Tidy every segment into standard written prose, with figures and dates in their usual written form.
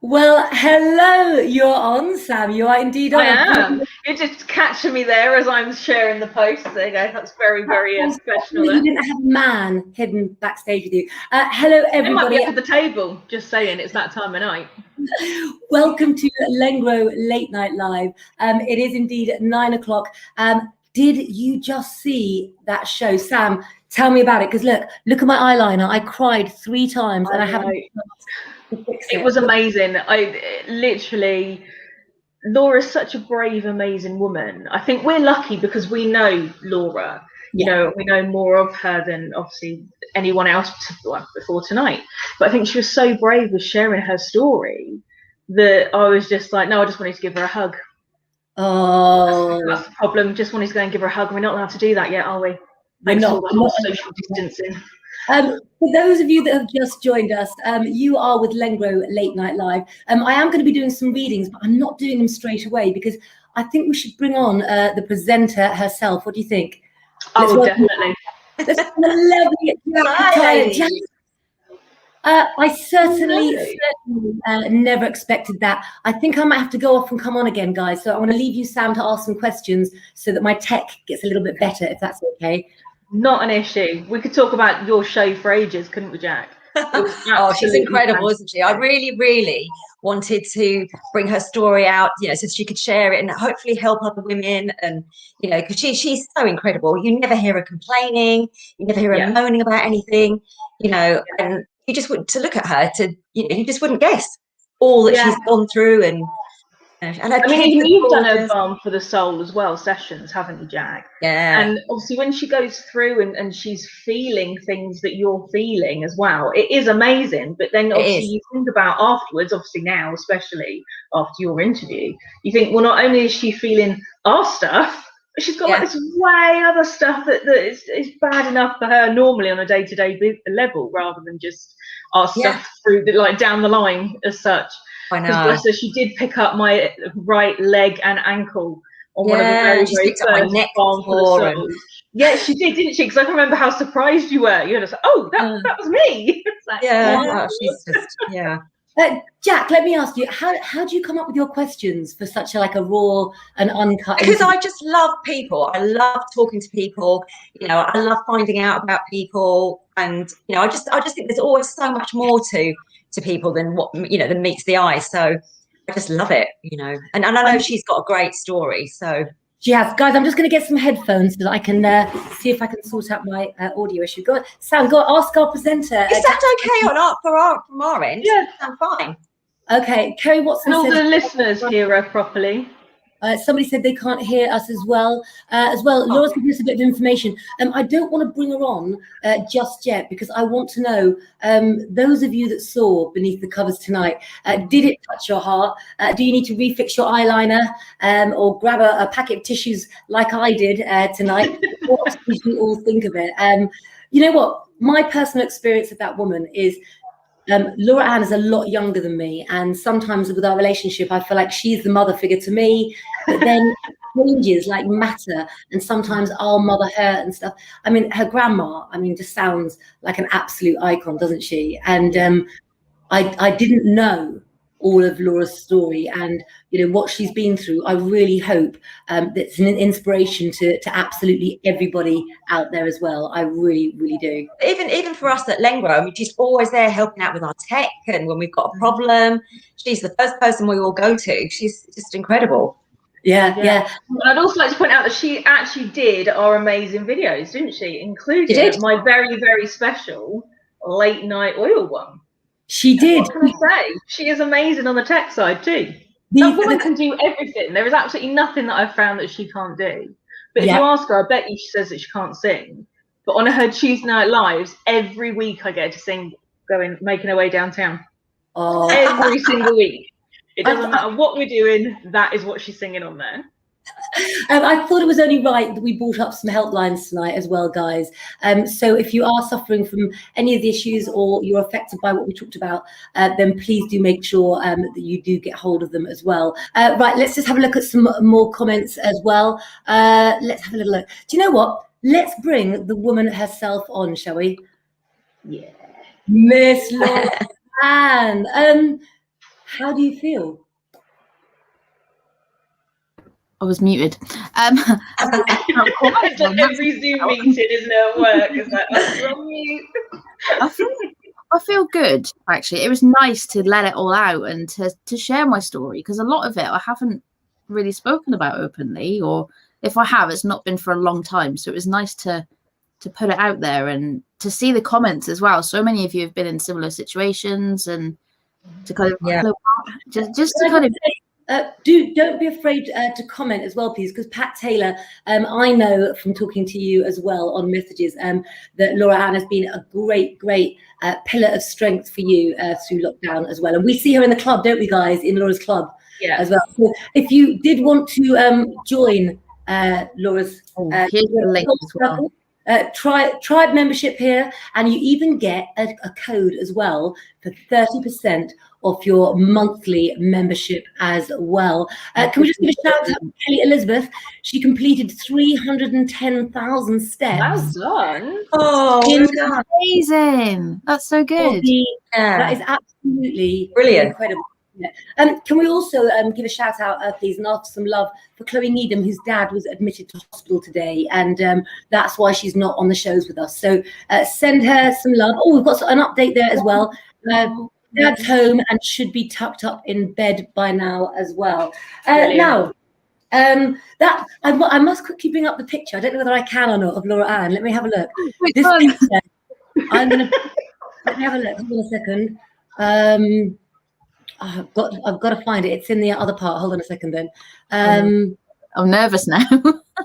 Well, hello. You're on, Sam. You are indeed on. I am. You're just catching me there as I'm sharing the post. There you go. That's very, very professional. You didn't have a man hidden backstage with you. Hello, It might be everybody. under the table. Just saying, it's that time of night. Welcome to Lengro Late Night Live. It is indeed at 9 o'clock. Did you just see that show, Sam? Tell me about it. Because look at my eyeliner. I cried 3 times, and I haven't. It was amazing. Laura's such a brave, amazing woman. I think we're lucky because we know Laura. You know, we know more of her than obviously anyone else before tonight. But I think she was so brave with sharing her story that I was just like, no, I just wanted to give her a hug. Oh, that's the problem. Just wanted to go and give her a hug. We're not allowed to do that yet, are we? We're not. Social distancing. For those of you that have just joined us, you are with Lengro Late Night Live. I am going to be doing some readings, but I'm not doing them straight away because I think we should bring on the presenter herself. What do you think? Definitely. I certainly never expected that. I think I might have to go off and come on again, guys. So I want to leave you, Sam, to ask some questions so that my tech gets a little bit better, if that's okay. Not an issue. We could talk about your show for ages, couldn't we, Jack? Oh, she's incredible, isn't she? I really wanted to bring her story out, you know, so she could share it and hopefully help other women. And, you know, because she's so incredible. You never hear her complaining. You never hear her moaning about anything, you know, and you just wouldn't, to look at her, you just wouldn't guess all that she's gone through. And I mean, even you've done a Balm for the Soul as well, sessions, haven't you, Jack? Yeah. And obviously when she goes through and she's feeling things that you're feeling as well, it is amazing. But then obviously you think about afterwards, obviously now, especially after your interview, you think, well, not only is she feeling our stuff, but she's got like this way other stuff that is bad enough for her normally on a day-to-day level rather than just our stuff through like down the line as such. I know. So she did pick up my right leg and ankle on one of the very first Balm for the Soul. Yeah, she did, didn't she? Because I can remember how surprised you were. You were just like, oh, that was me. Like, she's just, Jack, let me ask you, how do you come up with your questions for such a raw and uncut? Because I just love people. I love talking to people. You know, I love finding out about people, and you know, I just think there's always so much more to people than what, you know, than meets the eye. So I just love it, you know. And I know she's got a great story. So she has. Guys, I'm just going to get some headphones so that I can see if I can sort out my audio issue. Go on, Sam, go ask our presenter. Is that okay from our end? Yeah, I'm fine. Okay, Kerry Watson. And all the listeners hear her properly. Somebody said they can't hear us as well. Laura's giving us a bit of information. I don't want to bring her on just yet because I want to know, those of you that saw Beneath the Covers tonight, did it touch your heart? Do you need to refix your eyeliner or grab a packet of tissues like I did tonight? What did you all think of it? You know what? My personal experience of that woman is Laura Ann is a lot younger than me, and sometimes with our relationship I feel like she's the mother figure to me, but then changes like matter, and sometimes I'll mother her and stuff. I mean, her grandma, just sounds like an absolute icon, doesn't she? And I didn't know all of Laura's story and, you know, what she's been through. I really hope that's an inspiration to absolutely everybody out there as well. I really do. Even for us at Lengro, she's always there helping out with our tech, and when we've got a problem, she's the first person we all go to. She's just incredible. Yeah. And I'd also like to point out that she actually did our amazing videos, didn't she? Including my very, very special late night oil one. She did. What can I say? She is amazing on the tech side too. That woman can do everything. There is absolutely nothing that I've found that she can't do. But if you ask her, I bet you she says that she can't sing. But on her Tuesday Night Lives, every week I get her to sing, making her way downtown. Oh. Every single week. It doesn't matter what we're doing, that is what she's singing on there. I thought it was only right that we brought up some helplines tonight as well, guys. So if you are suffering from any of the issues or you're affected by what we talked about, then please do make sure that you do get hold of them as well. Right, let's just have a look at some more comments as well. Let's have a little look. Do you know what? Let's bring the woman herself on, shall we? Yeah. Miss Laura Ann. How do you feel? I was muted. It's like every Zoom meeting, isn't it, at work? It's like, oh, you're on mute. I feel good, actually. It was nice to let it all out and to share my story, because a lot of it I haven't really spoken about openly, or if I have, it's not been for a long time. So it was nice to put it out there and to see the comments as well. So many of you have been in similar situations, and to kind of just to kind of don't be afraid to comment as well, please, because Pat Taylor, I know from talking to you as well on messages that Laura Ann has been a great pillar of strength for you through lockdown as well. And we see her in the club, don't we, guys, in Laura's club as well. So if you did want to join Laura's here's the link as well. Tribe membership here, and you even get a code as well for 30% off your monthly membership as well. Can we just give a shout out to Kelly Elizabeth? She completed 310,000 steps. Well done. Oh, amazing. That's so good. That is absolutely brilliant. Incredible. Can we also give a shout out, please, and ask some love for Chloe Needham, whose dad was admitted to hospital today, and that's why she's not on the shows with us. So send her some love. Oh, we've got an update there as well. Dad's home and should be tucked up in bed by now as well. Now, that I must quickly bring up the picture. I don't know whether I can or not of Laura Ann. Let me have a look. This picture, let me have a look. Hold on a second. I've got to find it. It's in the other part. Hold on a second then. I'm nervous now.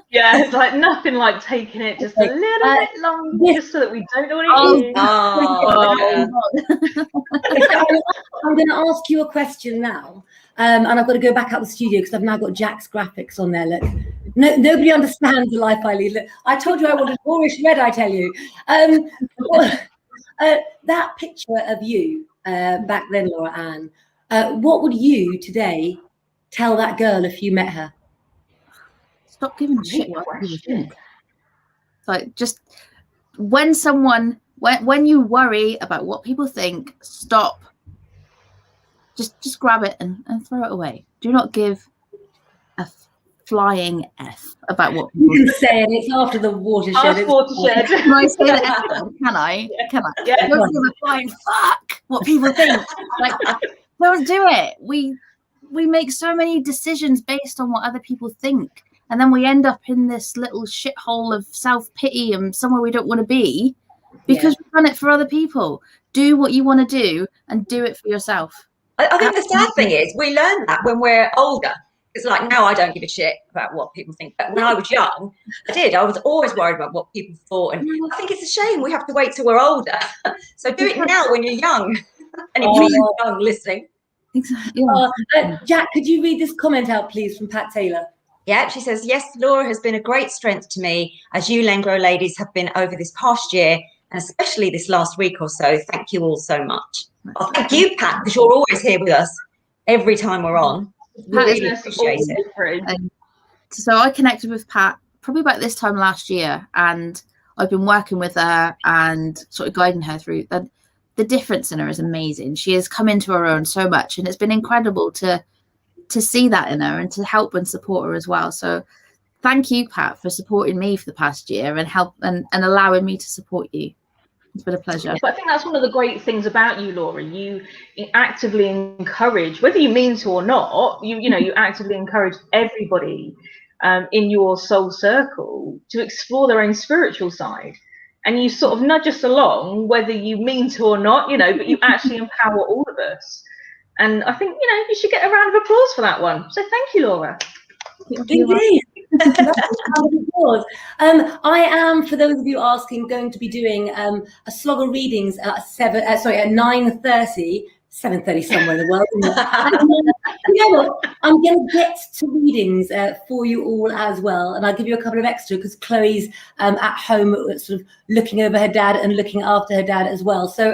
Yeah, it's like nothing like taking it just a little bit longer, just so that we don't know what it is. I'm going to ask you a question now, and I've got to go back out the studio because I've now got Jack's graphics on there. Look, nobody understands the life I lead. Look, I told you I wanted Moorish red. I tell you, that picture of you back then, Laura Ann. What would you today tell that girl if you met her? Stop giving a shit what people think. Like, just when you worry about what people think, stop. Just grab it and throw it away. Do not give a flying F about what people think. Say it. It's after the watershed. It's watershed. Can I say the F word? Can I? Yeah. Can I? Yeah. Don't give a flying fuck what people think. Like, don't do it. We make so many decisions based on what other people think. And then we end up in this little shithole of self-pity and somewhere we don't want to be because we've done it for other people. Do what you want to do and do it for yourself. I think the sad thing is we learn that when we're older. It's like now I don't give a shit about what people think. But when I was young, I did. I was always worried about what people thought. And I think it's a shame we have to wait till we're older. So do it now when you're young. And if you're young listening. Exactly. Jack, could you read this comment out, please, from Pat Taylor? Yeah, she says, yes, Laura has been a great strength to me, as you Lengro ladies have been over this past year, and especially this last week or so. Thank you all so much. Oh, thank you, Pat, because you're always here with us every time we're on. We really appreciate it. So I connected with Pat probably about this time last year, and I've been working with her and sort of guiding her through that. The difference in her is amazing. She has come into her own so much, and it's been incredible to see that in her and to help and support her as well. So thank you, Pat, for supporting me for the past year and help and allowing me to support you. It's been a pleasure. But I think that's one of the great things about you, Laura. You actively encourage, whether you mean to or not, you actively encourage everybody in your soul circle to explore their own spiritual side. And you sort of nudge us along, whether you mean to or not, but you actually empower all of us. And I think, you should get a round of applause for that one. So thank you, Laura. Indeed. I am, for those of you asking, going to be doing a slog of readings at 9:30. 7:30 somewhere in the world. You know what? I'm going to get to readings for you all as well, and I'll give you a couple of extra because Chloe's at home, sort of looking over her dad and looking after her dad as well. So,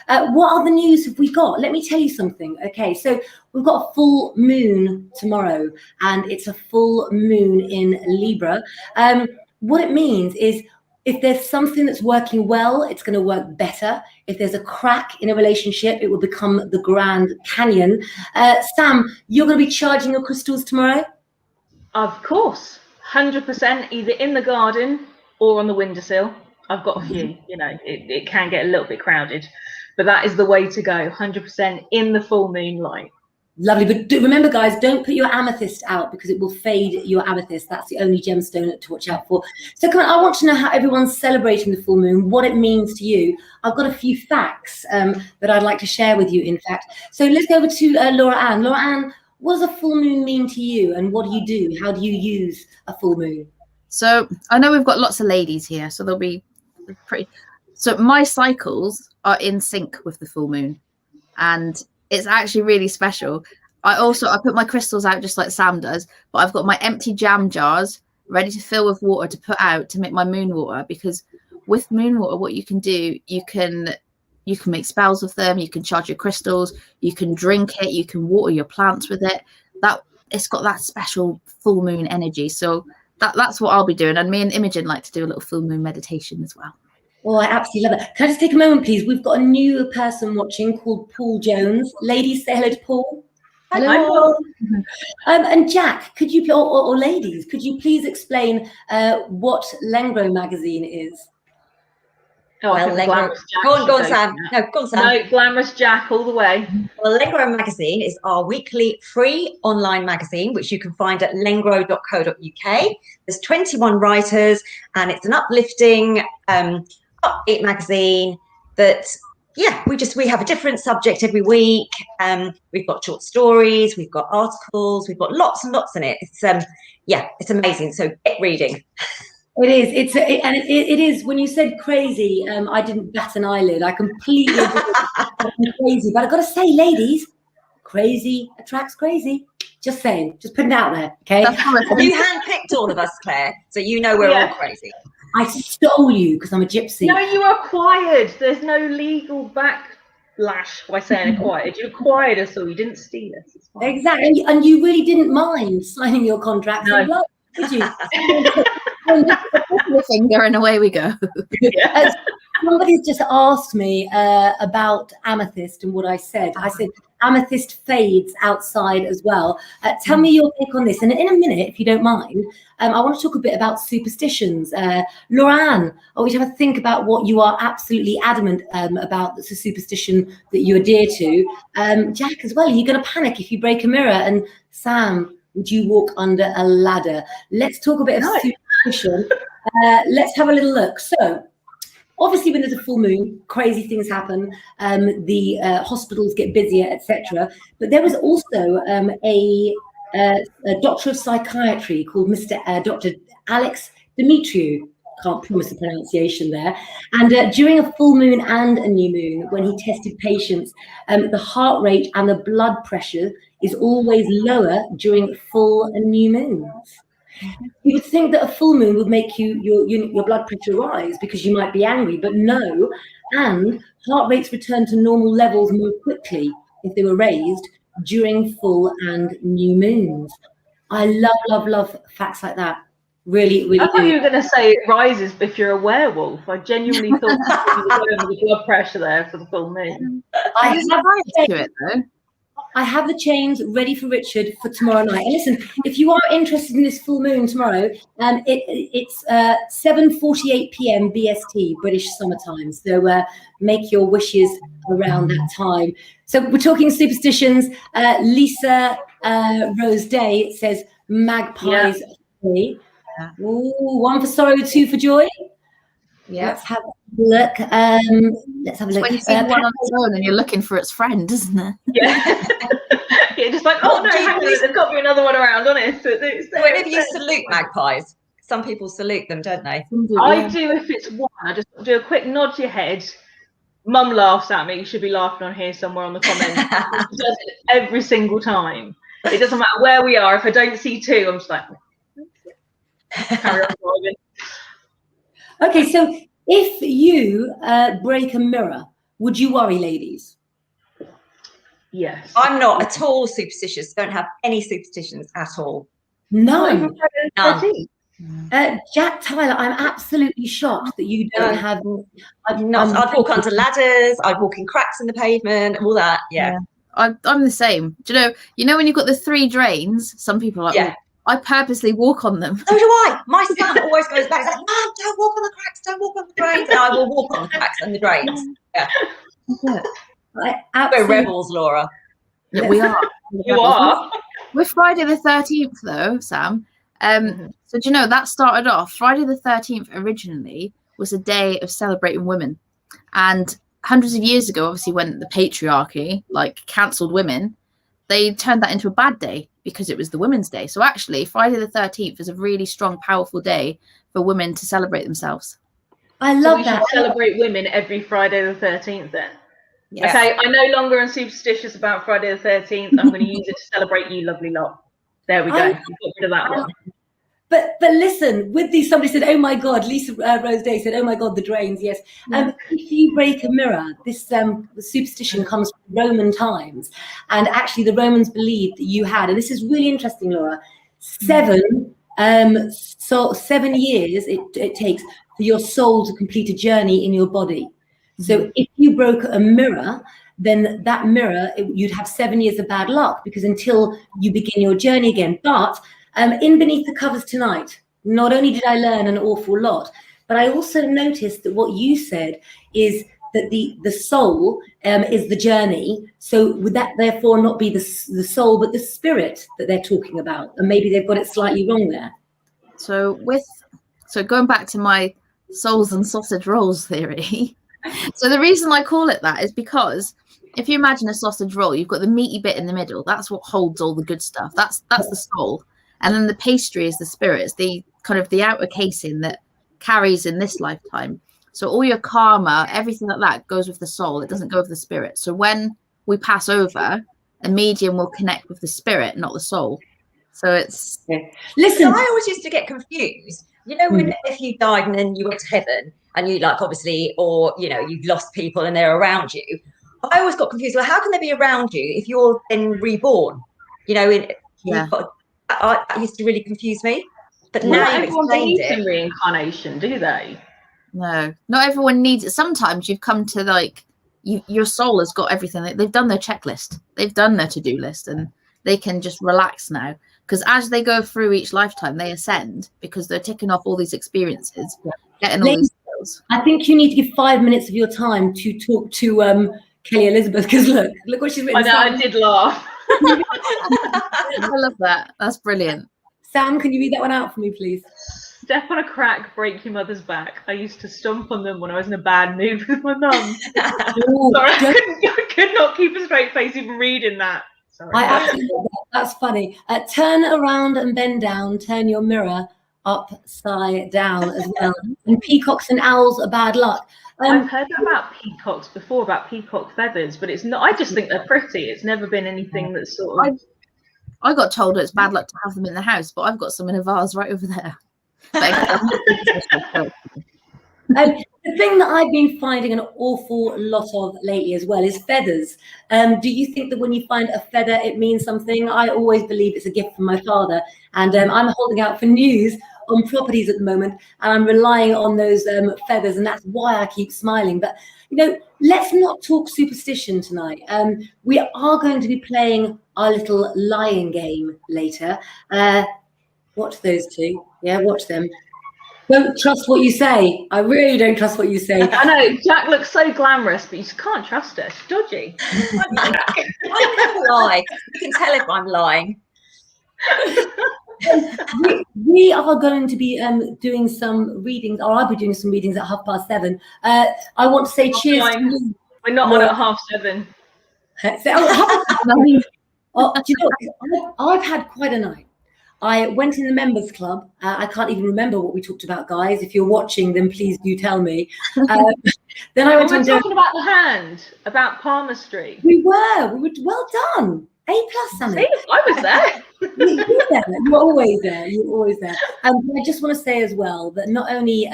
what other news have we got? Let me tell you something. Okay, so we've got a full moon tomorrow, and it's a full moon in Libra. What it means is If there's something that's working well, it's going to work better. If there's a crack in a relationship, it will become the Grand Canyon. Sam, you're going to be charging your crystals tomorrow? Of course, 100%, either in the garden or on the windowsill. I've got a few, you know, it can get a little bit crowded, but that is the way to go, 100% in the full moonlight. Lovely, but remember, guys, don't put your amethyst out because it will fade your amethyst. That's the only gemstone to watch out for. So, come on, I want to know how everyone's celebrating the full moon, what it means to you. I've got a few facts that I'd like to share with you, in fact. So let's go over to Laura Ann. Laura Ann, what does a full moon mean to you, and what do you do? How do you use a full moon? So I know we've got lots of ladies here, so they'll be pretty. So my cycles are in sync with the full moon, and it's actually really special. I put my crystals out just like Sam does, but I've got my empty jam jars ready to fill with water to put out to make my moon water, because with moon water, what you can do, you can make spells with them, you can charge your crystals, you can drink it, you can water your plants with it. It's got that special full moon energy. So that's what I'll be doing. And me and Imogen like to do a little full moon meditation as well. Oh, I absolutely love it. Can I just take a moment, please? We've got a new person watching called Paul Jones. Ladies, say hello to Paul. Hello. And Jack, could you, or ladies, could you please explain what Lengro Magazine is? Oh, well, Lengro. Go on, Sam. No, go on, Sam. No, Glamorous Jack all the way. Well, Lengro Magazine is our weekly free online magazine, which you can find at lengro.co.uk. There's 21 writers, and it's an uplifting, upbeat magazine that, yeah, we have a different subject every week. We've got short stories, we've got articles, we've got lots and lots in it. It's it's amazing. So get reading. It is. It is. When you said crazy, I didn't bat an eyelid. I completely agree. Crazy, but I've got to say, ladies, crazy attracts crazy. Just saying. Just putting it out there. Okay. You handpicked all of us, Claire, so you know we're all crazy. I stole you because I'm a gypsy. No, you acquired. There's no legal backlash by saying acquired. You acquired us all. You didn't steal us. Exactly. And you really didn't mind signing your contract. No. Well, did you? Finger and away we go. Yeah. Somebody's just asked me about amethyst and what I said. I said amethyst fades outside as well. Tell me your take on this. And in a minute, if you don't mind, I want to talk a bit about superstitions. Laura-Ann, I want you to have a think about what you are absolutely adamant about. That's a superstition that you adhere to. Jack as well, are you going to panic if you break a mirror? And Sam, would you walk under a ladder? Let's talk a bit of superstition. Let's have a little look. So, obviously, when there's a full moon, crazy things happen. The hospitals get busier, etc. But there was also a doctor of psychiatry called Dr. Alex Demetriou. Can't promise the pronunciation there. And during a full moon and a new moon, when he tested patients, the heart rate and the blood pressure is always lower during full and new moons. You would think that a full moon would make your blood pressure rise because you might be angry, but no. And heart rates return to normal levels more quickly if they were raised during full and new moons. I love facts like that. Really, really. I thought you were going to say it rises if you're a werewolf. I genuinely thought you were going with the blood pressure there for the full moon. I have the chains ready for Richard for tomorrow night. And listen, if you are interested in this full moon tomorrow, it's 7:48 p.m. BST, British summertime. So make your wishes around that time. So we're talking superstitions. Lisa Rose Day says magpies. Yeah. Ooh, one for sorrow, two for joy. Yeah. Let's have a look. Let's have a look. When you see one on its own and you're looking for its friend, isn't it? Yeah. Yeah, just like, oh no, hang on, there's got to be another one around, honest. Whenever you salute magpies, some people salute them, don't they? I do if it's one. I just do a quick nod to your head. Mum laughs at me. You should be laughing on here somewhere on the comments. She does it every single time. It doesn't matter where we are. If I don't see two, I'm just like, carry on driving. Okay, so if you break a mirror, would you worry, ladies? Yes. I'm not at all superstitious. Don't have any superstitions at all. None. Jack Tyler, I'm absolutely shocked that you don't have. I'd walk onto ladders. I'd walk in cracks in the pavement. All that. Yeah. I'm the same. Do you know when you've got the 3 drains? Some people are like, I purposely walk on them. So do I. My son always goes back. He's like, Mum, don't walk on the cracks. Don't walk on the drains. And I will walk on the cracks and the drains. Yeah. We're rebels, Laura. Yeah, we are. You are. We're Friday the 13th, though, Sam. So do you know that started off Friday the 13th originally was a day of celebrating women, and hundreds of years ago, obviously when the patriarchy cancelled women, they turned that into a bad day because it was the Women's Day. So actually Friday the 13th is a really strong, powerful day for women to celebrate themselves. I love we that. Should celebrate women every Friday the 13th then. Yes. Okay, I no longer am superstitious about Friday the 13th. I'm going to use it to celebrate you, lovely lot. There we go. You got rid of that one. But listen, with these, somebody said, oh my God, Lisa Rose Day said, oh my God, the drains, yes. If you break a mirror, this superstition comes from Roman times. And actually the Romans believed that you had, and this is really interesting, Laura, 7 years it takes for your soul to complete a journey in your body. So if you broke a mirror, then that mirror, you'd have 7 years of bad luck, because until you begin your journey again. But in Beneath the Covers tonight, not only did I learn an awful lot, but I also noticed that what you said is that the soul is the journey. So would that therefore not be the soul, but the spirit that they're talking about? And maybe they've got it slightly wrong there. So going back to my souls and sausage rolls theory. So the reason I call it that is because if you imagine a sausage roll, you've got the meaty bit in the middle. That's what holds all the good stuff. That's the soul. And then the pastry is the spirit. It's the kind of the outer casing that carries in this lifetime. So all your karma, everything like that goes with the soul. It doesn't go with the spirit. So when we pass over, a medium will connect with the spirit, not the soul. So it's... Listen, I always used to get confused. You know, when if you died and then you went to heaven and you obviously, or, you've lost people and they're around you. I always got confused. Well, how can they be around you if you're then reborn? That used to really confuse me. But now you've explained it. In reincarnation, do they? No, not everyone needs it. Sometimes you've come to your soul has got everything. They've done their checklist. They've done their to-do list, and they can just relax now. Because as they go through each lifetime, they ascend because they're ticking off all these experiences, getting all these skills. I think you need to give 5 minutes of your time to talk to Kelly Elizabeth, because look what she's written. I know, I did laugh. I love that. That's brilliant. Sam, can you read that one out for me, please? Step on a crack, break your mother's back. I used to stomp on them when I was in a bad mood with my mum. Sorry, I could not keep a straight face even reading that. Sorry. I absolutely love that. That's funny. Turn around and bend down. Turn your mirror upside down as well. And peacocks and owls are bad luck. I've heard about peacocks before, about peacock feathers, but it's not. I just think they're pretty. It's never been anything that's sort of. I got told it's bad luck to have them in the house, but I've got some in a vase right over there. The thing that I've been finding an awful lot of lately as well is feathers. Do you think that when you find a feather, it means something? I always believe it's a gift from my father, and I'm holding out for news on properties at the moment, and I'm relying on those feathers, and that's why I keep smiling. But let's not talk superstition tonight. We are going to be playing our little lying game later. Watch those two. Yeah, watch them. Don't trust what you say. I really don't trust what you say. I know, Jack looks so glamorous, but you just can't trust her. She's dodgy. I never lie. You can tell if I'm lying. We are going to be doing some readings, or I'll be doing some readings at 7:30. I want to say cheers. We're not on at 7:30. Do you know, I've had quite a night. I went in the members club. I can't even remember what we talked about, guys. If you're watching, then please do tell me. Then I went we were talking about the hand, about palmistry. We were well done. A+, Sammy. See, I was there. You're there. You're always there. You're always there. I just want to say as well that not only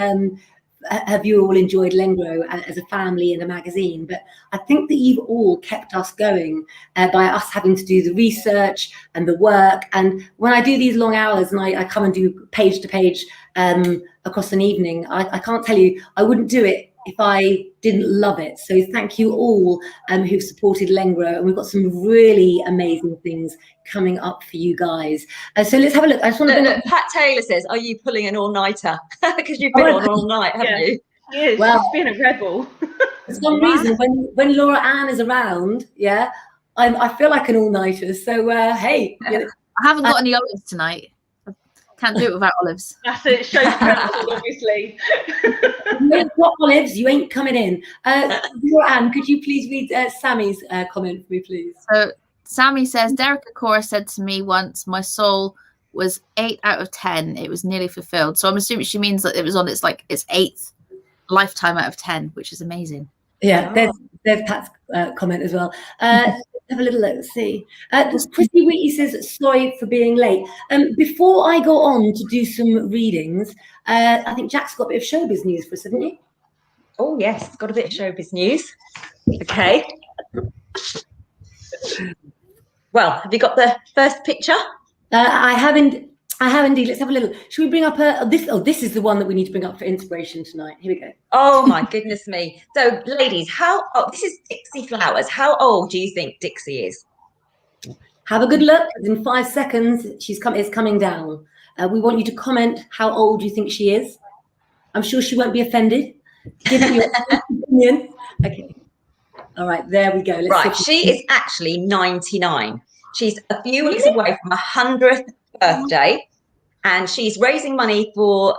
have you all enjoyed Lengro as a family and a magazine, but I think that you've all kept us going by us having to do the research and the work. And when I do these long hours and I come and do page to page across an evening, I can't tell you, I wouldn't do it if I didn't love it. So thank you all who've supported Lengro, and we've got some really amazing things coming up for you guys. So let's have a look. I just want to look, Pat Taylor says, are you pulling an all-nighter? Because you've been on all night, haven't you? Yes, well, she's been a rebel. For some reason, when Laura Ann is around, I feel like an all-nighter. So hey, I haven't got any olives tonight. Can't do it without olives. That's it. Show's cancelled, obviously. You ain't got olives, you ain't coming in. Laura Ann, could you please read Sammy's comment for me, please? So Sammy says, Derek Akora said to me once, my soul was 8 out of 10. It was nearly fulfilled. So I'm assuming she means that it was on its 8th lifetime out of 10, which is amazing. Yeah, there's Pat's comment as well. Have a little look, let's see. Chrissy Wheaty says, sorry for being late. Before I go on to do some readings, I think Jack's got a bit of showbiz news for us, hasn't he? Oh, yes, got a bit of showbiz news. Okay. Well, have you got the first picture? I have indeed. Let's have a little. Should we bring up this? Oh, this is the one that we need to bring up for inspiration tonight. Here we go. Oh my goodness me! So, ladies, this is Dixie Flowers. How old do you think Dixie is? Have a good look. In 5 seconds, it's coming down. We want you to comment how old you think she is. I'm sure she won't be offended. Give it your opinion. Okay. All right. There we go. Right. She is actually 99. She's a few weeks away from her 100th birthday, and she's raising money for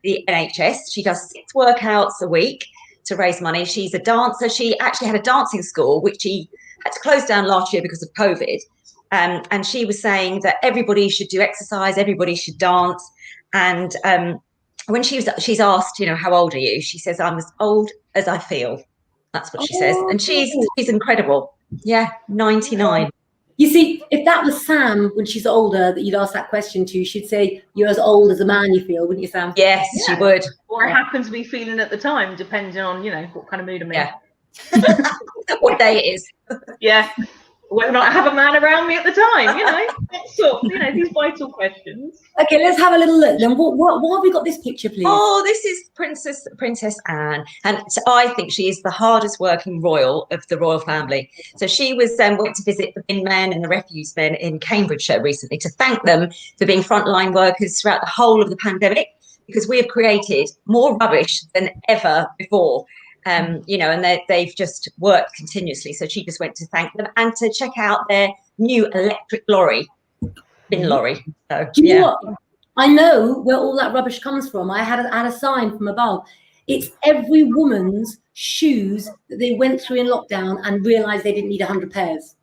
the NHS. She does 6 workouts a week to raise money. She's a dancer. She actually had a dancing school which she had to close down last year because of COVID, and she was saying that everybody should do exercise, everybody should dance. And when she's asked, how old are you, she says, I'm as old as I feel. That's what she says, and she's incredible. Yeah, 99. You see, if that was Sam when she's older that you'd ask that question to, she'd say, you're as old as a man you feel, wouldn't you, Sam? Yes, she would. Or it happens to be feeling at the time, depending on, what kind of mood I'm in. Yeah. What day it is. Yeah. Whether or not I have a man around me at the time, these vital questions. Okay, let's have a little look then. What have we got this picture, please? Oh, this is Princess Anne. And so I think she is the hardest working royal of the royal family. So she went to visit the bin men and the refuse men in Cambridgeshire recently to thank them for being frontline workers throughout the whole of the pandemic, because we have created more rubbish than ever before. And they've just worked continuously. So she just went to thank them and to check out their new electric bin lorry. So, Do you know what? I know where all that rubbish comes from. I had a sign from above. It's every woman's shoes that they went through in lockdown and realised they didn't need 100 pairs.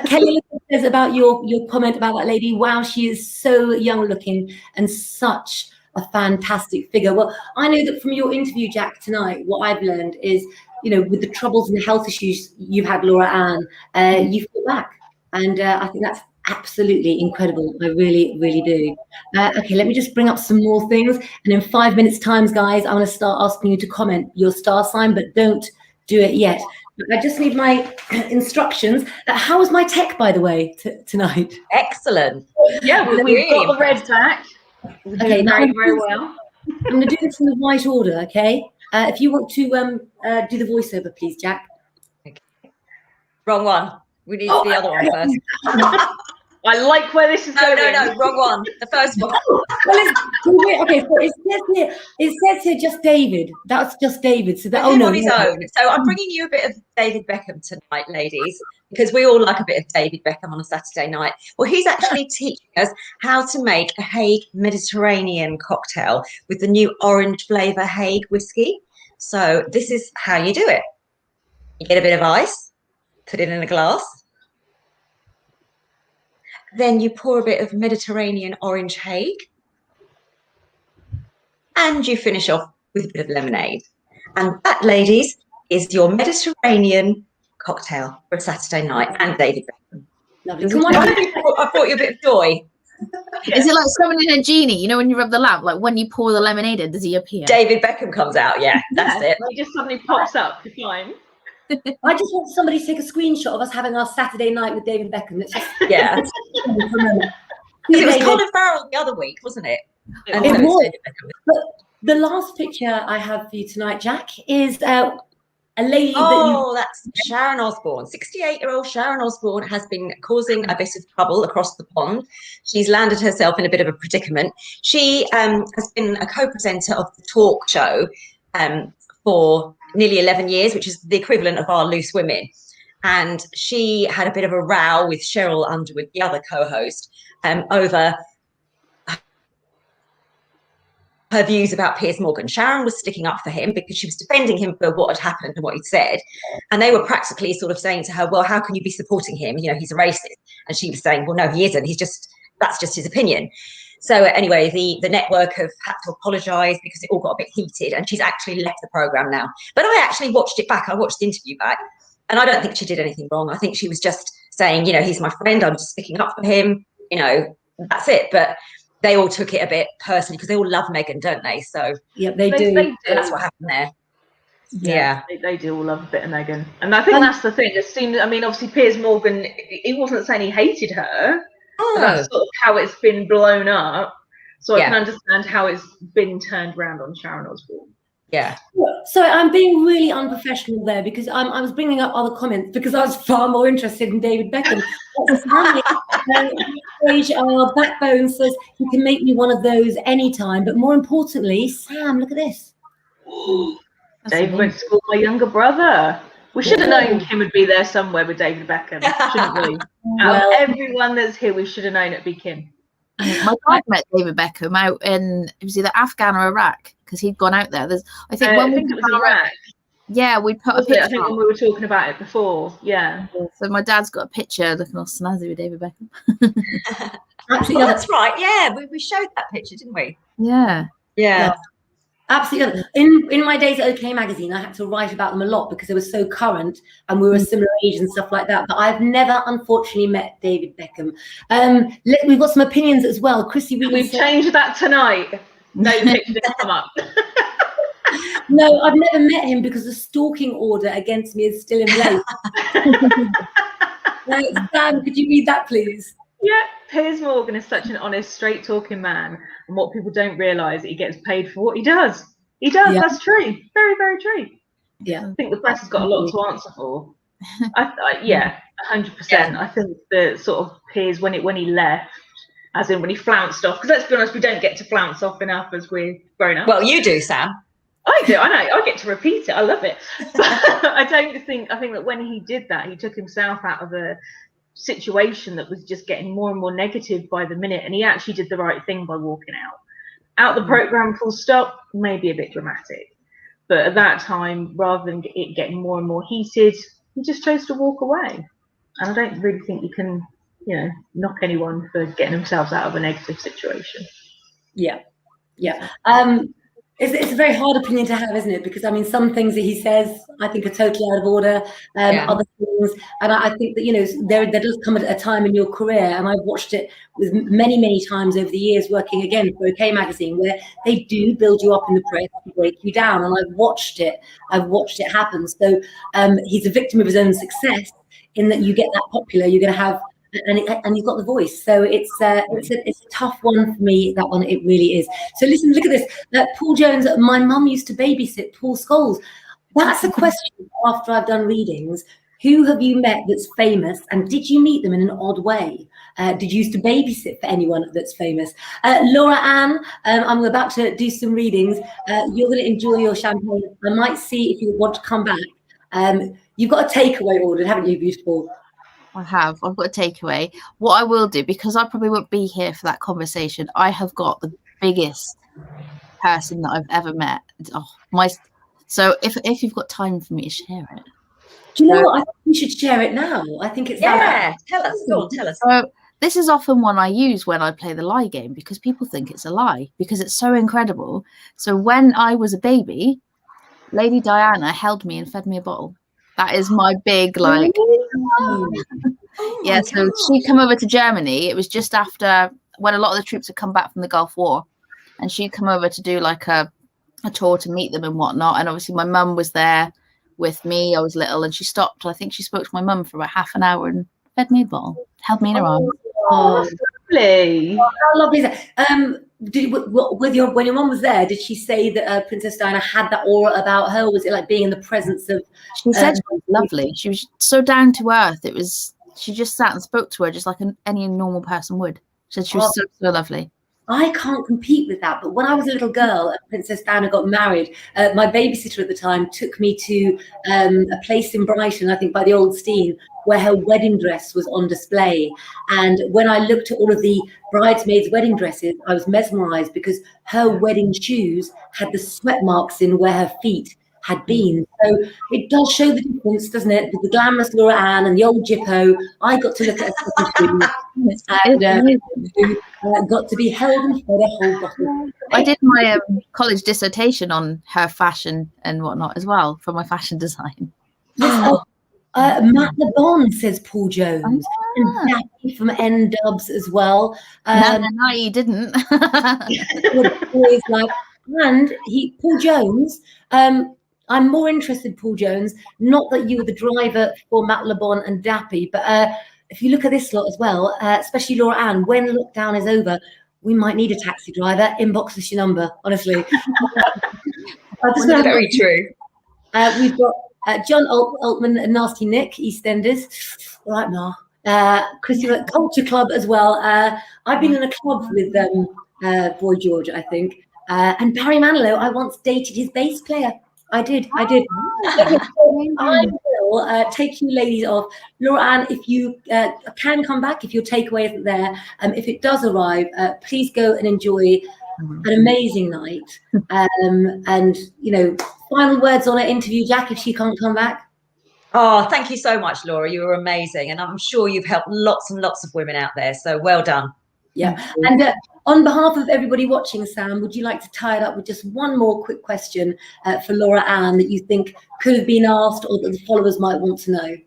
Kelly says about your comment about that lady. Wow, she is so young looking and such a fantastic figure. Well, I know that from your interview, Jack, tonight, what I've learned is, with the troubles and the health issues you've had, Laura Ann, you fought back. And I think that's absolutely incredible. I really, really do. Okay, let me just bring up some more things. And in 5 minutes times, guys, I want to start asking you to comment your star sign, but don't do it yet. I just need my instructions. How was my tech, by the way, tonight? Excellent. Yeah, we've got the red back. Okay, now very well. I'm going to do this in the right order, okay? If you want to do the voiceover, please, Jack. Okay. Wrong one. We need the other one first. I like where this is going. No, wrong one. The first one. Okay, so it says here just David. That's just David. So that on his own. So I'm bringing you a bit of David Beckham tonight, ladies, because we all like a bit of David Beckham on a Saturday night. Well, he's actually teaching us how to make a Hague Mediterranean cocktail with the new orange flavour Hague whiskey. So this is how you do it. You get a bit of ice, put it in a glass. Then you pour a bit of Mediterranean orange Hague, and you finish off with a bit of lemonade. And that, ladies, is your Mediterranean cocktail for a Saturday night. And David Beckham. Lovely. I brought you a bit of joy. Is it like summoning a genie? You know, when you rub the lamp, like when you pour the lemonade in, does he appear? David Beckham comes out. Yeah, that's it. He just suddenly pops up. You're fine. I just want somebody to take a screenshot of us having our Saturday night with David Beckham. It's just, yeah. It was Colin Farrell the other week, wasn't it? And it was. But the last picture I have for you tonight, Jack, is a lady. That's Sharon Osbourne. 68-year-old Sharon Osbourne has been causing a bit of trouble across the pond. She's landed herself in a bit of a predicament. She has been a co-presenter of the talk show for nearly 11 years, which is the equivalent of our Loose Women. And she had a bit of a row with Cheryl Underwood, the other co-host, over her views about Piers Morgan. Sharon was sticking up for him because she was defending him for what had happened and what he'd said. And they were practically sort of saying to her, well, how can you be supporting him? You know, he's a racist. And she was saying, well, no, he isn't. That's just his opinion. So anyway, the network have had to apologise because it all got a bit heated, and she's actually left the programme now. But I actually watched it back. I watched the interview back, and I don't think she did anything wrong. I think she was just saying, you know, he's my friend. I'm just sticking up for him. You know, that's it. But they all took it a bit personally because they all love Meghan, don't they? So yeah, they do. That's what happened there. Yeah. They do all love a bit of Meghan. And I think that's the thing. It seemed, I mean, obviously Piers Morgan, he wasn't saying he hated her. That's sort of how it's been blown up. So I can understand how it's been turned around on Sharon Osbourne. Yeah. So I'm being really unprofessional there because I was bringing up other comments because I was far more interested in David Beckham. Our Backbone says he can make me one of those anytime. But more importantly, Sam, look at this. David went to school with my younger brother. We should have known Kim would be there somewhere with David Beckham, shouldn't we? Well, everyone that's here, we should have known it'd be Kim. My dad met David Beckham out in, it was either Afghan or Iraq, because he'd gone out there. I think it was Iraq. Yeah, we put a picture. I think when we were talking about it before, yeah. So my dad's got a picture looking all snazzy with David Beckham. Absolutely, that's right. Yeah, we showed that picture, didn't we? Yeah. Absolutely. In my days at OK Magazine, I had to write about them a lot because they were so current and we were a similar age and stuff like that. But I've never, unfortunately, met David Beckham. We've got some opinions as well. Chrissy, we've changed that tonight. No picture didn't come up. No, I've never met him because the stalking order against me is still in place. Sam, could you read that, please? Yeah, Piers Morgan is such an honest, straight-talking man, and what people don't realise, he gets paid for what he does. He does. Yeah. That's true. Very, very true. Yeah, I think the press has got a lot to answer for. 100%. I think the sort of Piers when he left, as in when he flounced off. Because let's be honest, we don't get to flounce off enough as we're grown up. Well, you do, Sam. I do. I know. I get to repeat it. I love it. But I think that when he did that, he took himself out of a situation that was just getting more and more negative by the minute, and he actually did the right thing by walking out the program, full stop. Maybe a bit dramatic, but at that time, rather than it getting more and more heated, he just chose to walk away. And I don't really think you can, knock anyone for getting themselves out of a negative situation. Yeah. It's a very hard opinion to have, isn't it? Because I mean, some things that he says, I think, are totally out of order. Other things, and I think that there does come a time in your career, and I've watched it with many times over the years, working again for OK Magazine, where they do build you up in the press to break you down, and I've watched it happen. So he's a victim of his own success in that you get that popular, you're going to have. And you've got the voice, so it's a tough one for me. That one, it really is. So listen, look at this. Paul Jones. My mum used to babysit Paul Scholes. That's a question. After I've done readings, who have you met that's famous, and did you meet them in an odd way? Did you used to babysit for anyone that's famous? Laura Ann, I'm about to do some readings. You're going to enjoy your champagne. I might see if you want to come back. You've got a takeaway ordered, haven't you, beautiful? I have. I've got a takeaway. What I will do, because I probably won't be here for that conversation, I have got the biggest person that I've ever met. So if you've got time for me to share it. Do you know what? I think we should share it now. I think it's tell us. Go on, tell us. So this is often one I use when I play the lie game, because people think it's a lie because it's so incredible. So when I was a baby, Lady Diana held me and fed me a bottle. That is my big So she'd come over to Germany. It was just after when a lot of the troops had come back from the Gulf War, and she'd come over to do like a tour to meet them and whatnot. And obviously my mum was there with me. I was little, and she stopped. I think she spoke to my mum for about half an hour and fed me a bottle, held me in her arms. Oh, that's lovely. Oh, how lovely is that? When your mum was there, did she say that Princess Diana had that aura about her? Was it like being in the presence of? She said she was lovely. She was so down to earth. She just sat and spoke to her just like any normal person would. She said she was so lovely. I can't compete with that. But when I was a little girl and Princess Diana got married, my babysitter at the time took me to a place in Brighton, I think by the Old Steam, where her wedding dress was on display. And when I looked at all of the bridesmaids' wedding dresses, I was mesmerized because her wedding shoes had the sweat marks in where her feet had been. So it does show the difference, doesn't it? With the glamorous Laura Ann and the old Jippo, I got to look at her and got to be held and fed a whole bottle. I did my college dissertation on her fashion and whatnot as well for my fashion design. Yes, Matt Le Bon, says Paul Jones, and Jackie from N Dubs as well. No, you didn't. Always like, and Paul Jones. I'm more interested, Paul Jones, not that you were the driver for Matt Le Bon and Dappy, but if you look at this lot as well, especially Laura Ann, when lockdown is over, we might need a taxi driver. Inbox us your number, honestly. Very true. We've got John Altman and Nasty Nick, EastEnders. Right now. Christopher Culture Club as well. I've been in a club with Boy George, I think. And Barry Manilow, I once dated his bass player. I did. I will take you ladies off. Laura Ann, if you can come back, if your takeaway isn't there, if it does arrive, please go and enjoy an amazing night. And, final words on her interview, Jack, if she can't come back. Oh, thank you so much, Laura. You were amazing. And I'm sure you've helped lots and lots of women out there. So well done. Yeah. And on behalf of everybody watching, Sam, would you like to tie it up with just one more quick question for Laura Ann that you think could have been asked or that the followers might want to know?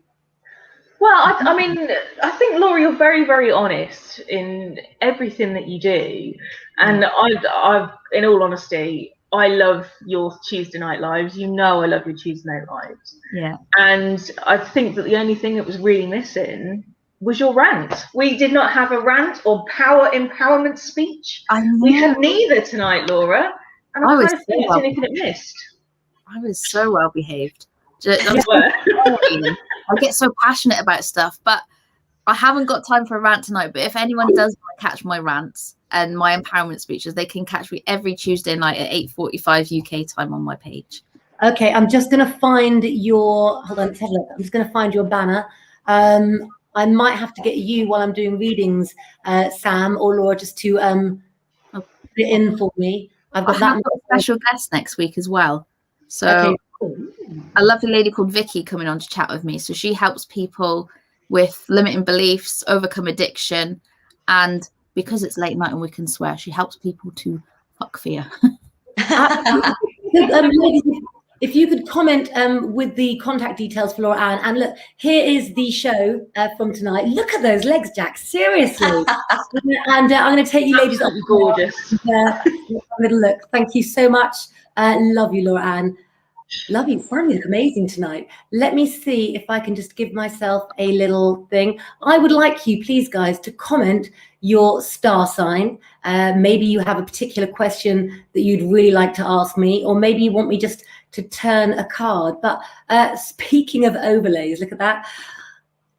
Well, I mean, I think, Laura, you're very, very honest in everything that you do. And I've, in all honesty, I love your Tuesday night lives. I love your Tuesday night lives. Yeah. And I think that the only thing that was really missing was your rant. We did not have a rant or empowerment speech. We had neither tonight, Laura. And I kind of think it's anything it missed. I was so well behaved. I get so passionate about stuff, but I haven't got time for a rant tonight. But if anyone does want to catch my rants and my empowerment speeches, they can catch me every Tuesday night at 8:45 UK time on my page. Okay, I'm just going to find your. Hold on, let's have a look. I'm just going to find your banner. I might have to get you while I'm doing readings, Sam or Laura, just to put it in for me. I've got a special guest next week as well. So okay, cool. A lovely lady called Vicky coming on to chat with me. So she helps people with limiting beliefs, overcome addiction, and because it's late night and we can swear, she helps people to fuck fear. Ladies, if you could comment with the contact details for Laura Ann. And look, here is the show from tonight. Look at those legs, Jack. Seriously. And I'm going to take you ladies up. Gorgeous. Have a little look. Thank you so much. Love you, Laura Ann. Love you. You look amazing tonight. Let me see if I can just give myself a little thing. I would like you, please, guys, to comment your star sign. Maybe you have a particular question that you'd really like to ask me, or maybe you want me just to turn a card. But speaking of overlays, look at that.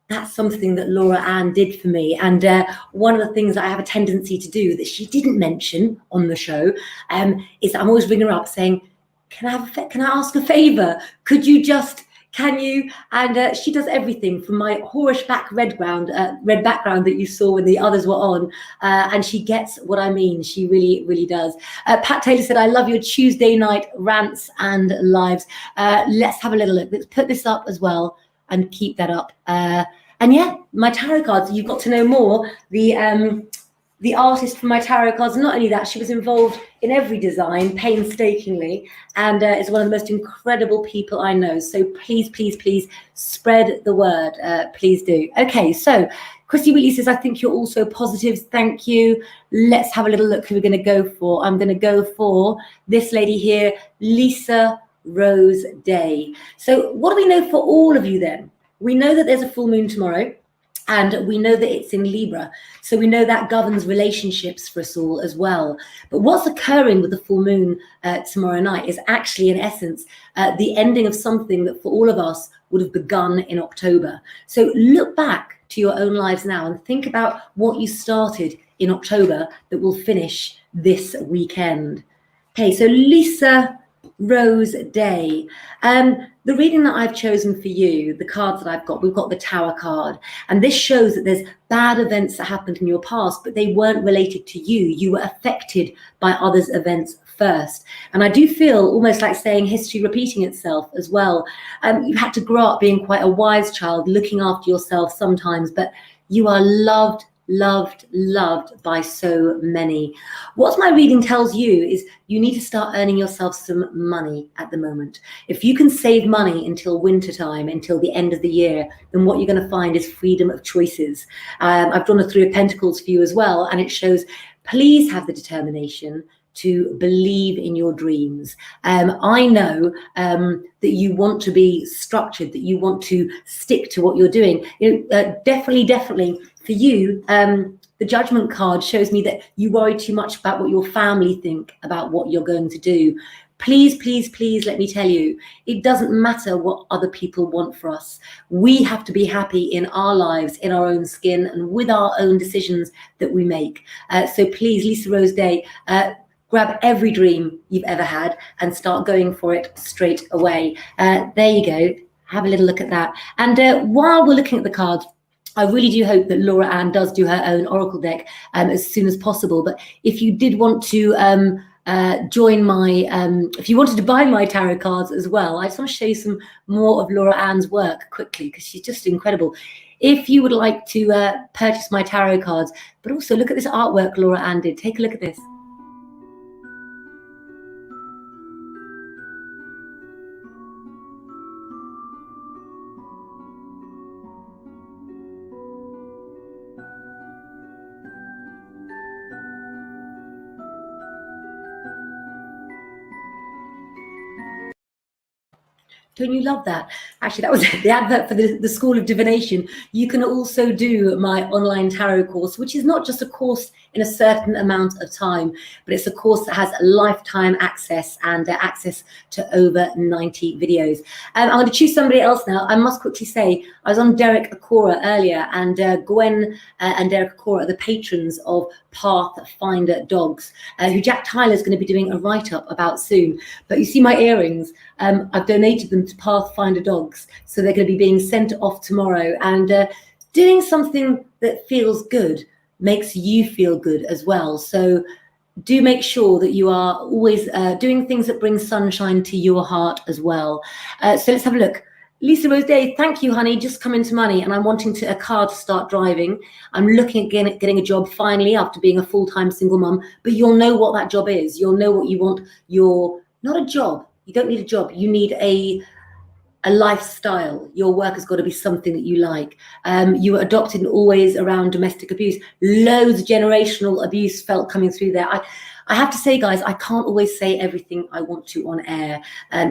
That's something that Laura Ann did for me. And one of the things that I have a tendency to do that she didn't mention on the show is I'm always ringing her up saying, can I ask a favor? Can you? And she does everything from my whorish red background that you saw when the others were on. And she gets what I mean. She really, really does. Pat Taylor said, I love your Tuesday night rants and lives. Let's have a little look. Let's put this up as well and keep that up. And yeah, my tarot cards, you've got to know more. The the artist for my tarot cards. Not only that, she was involved in every design painstakingly, and is one of the most incredible people I know. So please, please, please spread the word. Please do. Okay, so Christy Wheatley says, I think you're also positive. Thank you. Let's have a little look who we're going to go for. I'm going to go for this lady here, Lisa Rose Day. So what do we know for all of you then? We know that there's a full moon tomorrow, and we know that it's in Libra. So we know that governs relationships for us all as well. But what's occurring with the full moon tomorrow night is actually, in essence, the ending of something that for all of us would have begun in October. So look back to your own lives now and think about what you started in October that will finish this weekend. Okay, so Lisa Rose Day. The reading that I've chosen for you, the cards that I've got, we've got the Tower card, and this shows that there's bad events that happened in your past, but they weren't related to you. You were affected by others' events first. And I do feel almost like saying history repeating itself as well. You had to grow up being quite a wise child, looking after yourself sometimes, but you are loved, loved, loved by so many. What my reading tells you is you need to start earning yourself some money at the moment. If you can save money until winter time, until the end of the year, then what you're going to find is freedom of choices. I've drawn a Three of Pentacles for you as well, and it shows please have the determination to believe in your dreams. I know that you want to be structured, that you want to stick to what you're doing. Definitely for you, the Judgment card shows me that you worry too much about what your family think about what you're going to do. Please, please, please, let me tell you, it doesn't matter what other people want for us. We have to be happy in our lives, in our own skin, and with our own decisions that we make. So please, Lisa Rose Day, grab every dream you've ever had and start going for it straight away. There you go. Have a little look at that. And while we're looking at the cards, I really do hope that Laura Ann does do her own Oracle deck as soon as possible. But if you did want to join my, if you wanted to buy my tarot cards as well, I just want to show you some more of Laura Ann's work quickly, because she's just incredible. If you would like to purchase my tarot cards, but also look at this artwork Laura Ann did. Take a look at this. Don't you love that? Actually, that was the advert for the School of Divination. You can also do my online tarot course, which is not just a course in a certain amount of time, but it's a course that has lifetime access and access to over 90 videos. I'm going to choose somebody else now. I must quickly say, I was on Derek Akora earlier, and Gwen and Derek Akora are the patrons of Pathfinder Dogs, who Jack Tyler's going to be doing a write-up about soon. But you see my earrings, I've donated them to Pathfinder Dogs, so they're going to be being sent off tomorrow, and doing something that feels good makes you feel good as well. So do make sure that you are always doing things that bring sunshine to your heart as well. So let's have a look. Lisa Rose Day, thank you, honey. Just come into money, and I'm wanting a car to start driving. I'm looking at getting a job finally after being a full-time single mum, but you'll know what that job is. You'll know what you want. Not a job. You don't need a job. You need a lifestyle. Your work has got to be something that you like. You were adopted and always around domestic abuse. Loads of generational abuse felt coming through there. I have to say, guys, I can't always say everything I want to on air.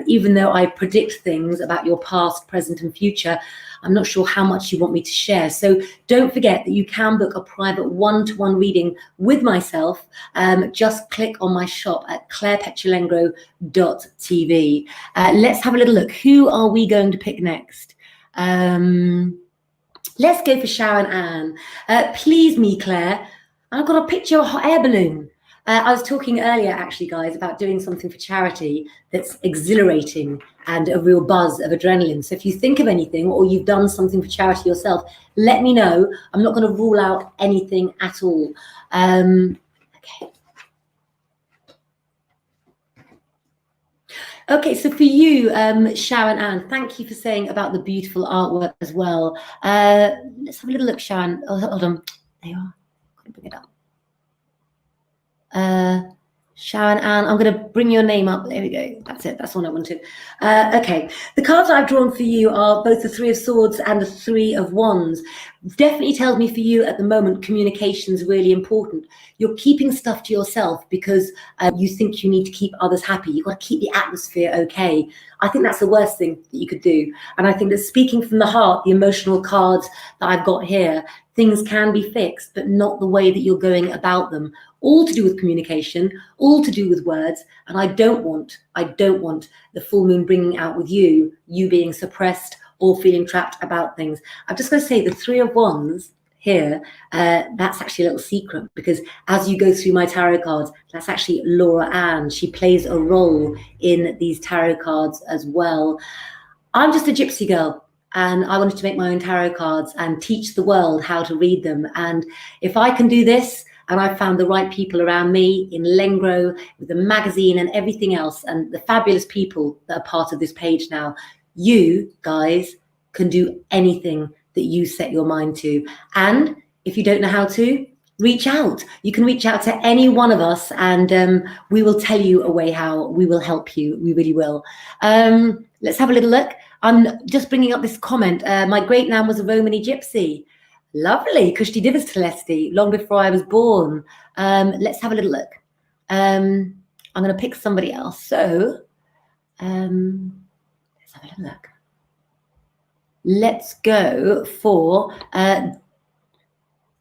Even though I predict things about your past, present, and future, I'm not sure how much you want me to share. So don't forget that you can book a private one-to-one reading with myself. Just click on my shop at clairepetulengro.tv. Let's have a little look. Who are we going to pick next? Let's go for Sharon Ann. Please me, Claire. I've got a picture of a hot air balloon. I was talking earlier, actually, guys, about doing something for charity that's exhilarating and a real buzz of adrenaline. So if you think of anything or you've done something for charity yourself, let me know. I'm not going to rule out anything at all. Okay. Okay, so for you, Sharon Ann, thank you for saying about the beautiful artwork as well. Let's have a little look, Sharon. Oh, hold on. There you are. Couldn't bring it up. Sharon Ann, I'm going to bring your name up. There we go. That's it. That's all I wanted. Okay. The cards I've drawn for you are both the Three of Swords and the Three of Wands. Definitely tells me for you at the moment, communication is really important. You're keeping stuff to yourself because you think you need to keep others happy. You've got to keep the atmosphere okay. I think that's the worst thing that you could do. And I think that speaking from the heart, the emotional cards that I've got here, things can be fixed, but not the way that you're going about them. All to do with communication, all to do with words. And I don't want the full moon bringing out with you being suppressed or feeling trapped about things. I'm just going to say the Three of Wands here, that's actually a little secret, because as you go through my tarot cards, that's actually Laura Ann. She plays a role in these tarot cards as well. I'm just a gypsy girl, and I wanted to make my own tarot cards and teach the world how to read them. And if I can do this, and I've found the right people around me in Lengro, with the magazine and everything else, and the fabulous people that are part of this page now, you guys can do anything that you set your mind to. And if you don't know how to, reach out. You can reach out to any one of us, and we will tell you a way how. We will help you. We really will. Let's have a little look. I'm just bringing up this comment. My great nan was a Romany gypsy. Lovely. Kushti Divas Telesti, long before I was born. Let's have a little look. I'm going to pick somebody else. So let's have a little look. Let's go for Diane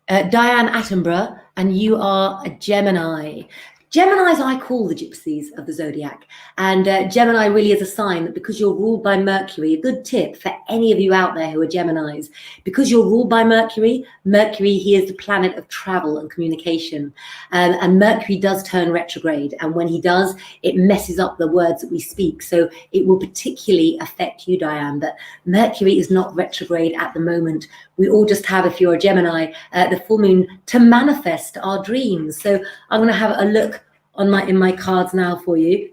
Attenborough, and you are a Gemini. Geminis I call the gypsies of the zodiac, and Gemini really is a sign that because you're ruled by Mercury, a good tip for any of you out there who are Geminis, because you're ruled by Mercury, he is the planet of travel and communication, and Mercury does turn retrograde, and when he does, it messes up the words that we speak, so it will particularly affect you, Diane, but Mercury is not retrograde at the moment. We all just have, if you're a Gemini, the full moon to manifest our dreams. So I'm going to have a look in my cards now for you.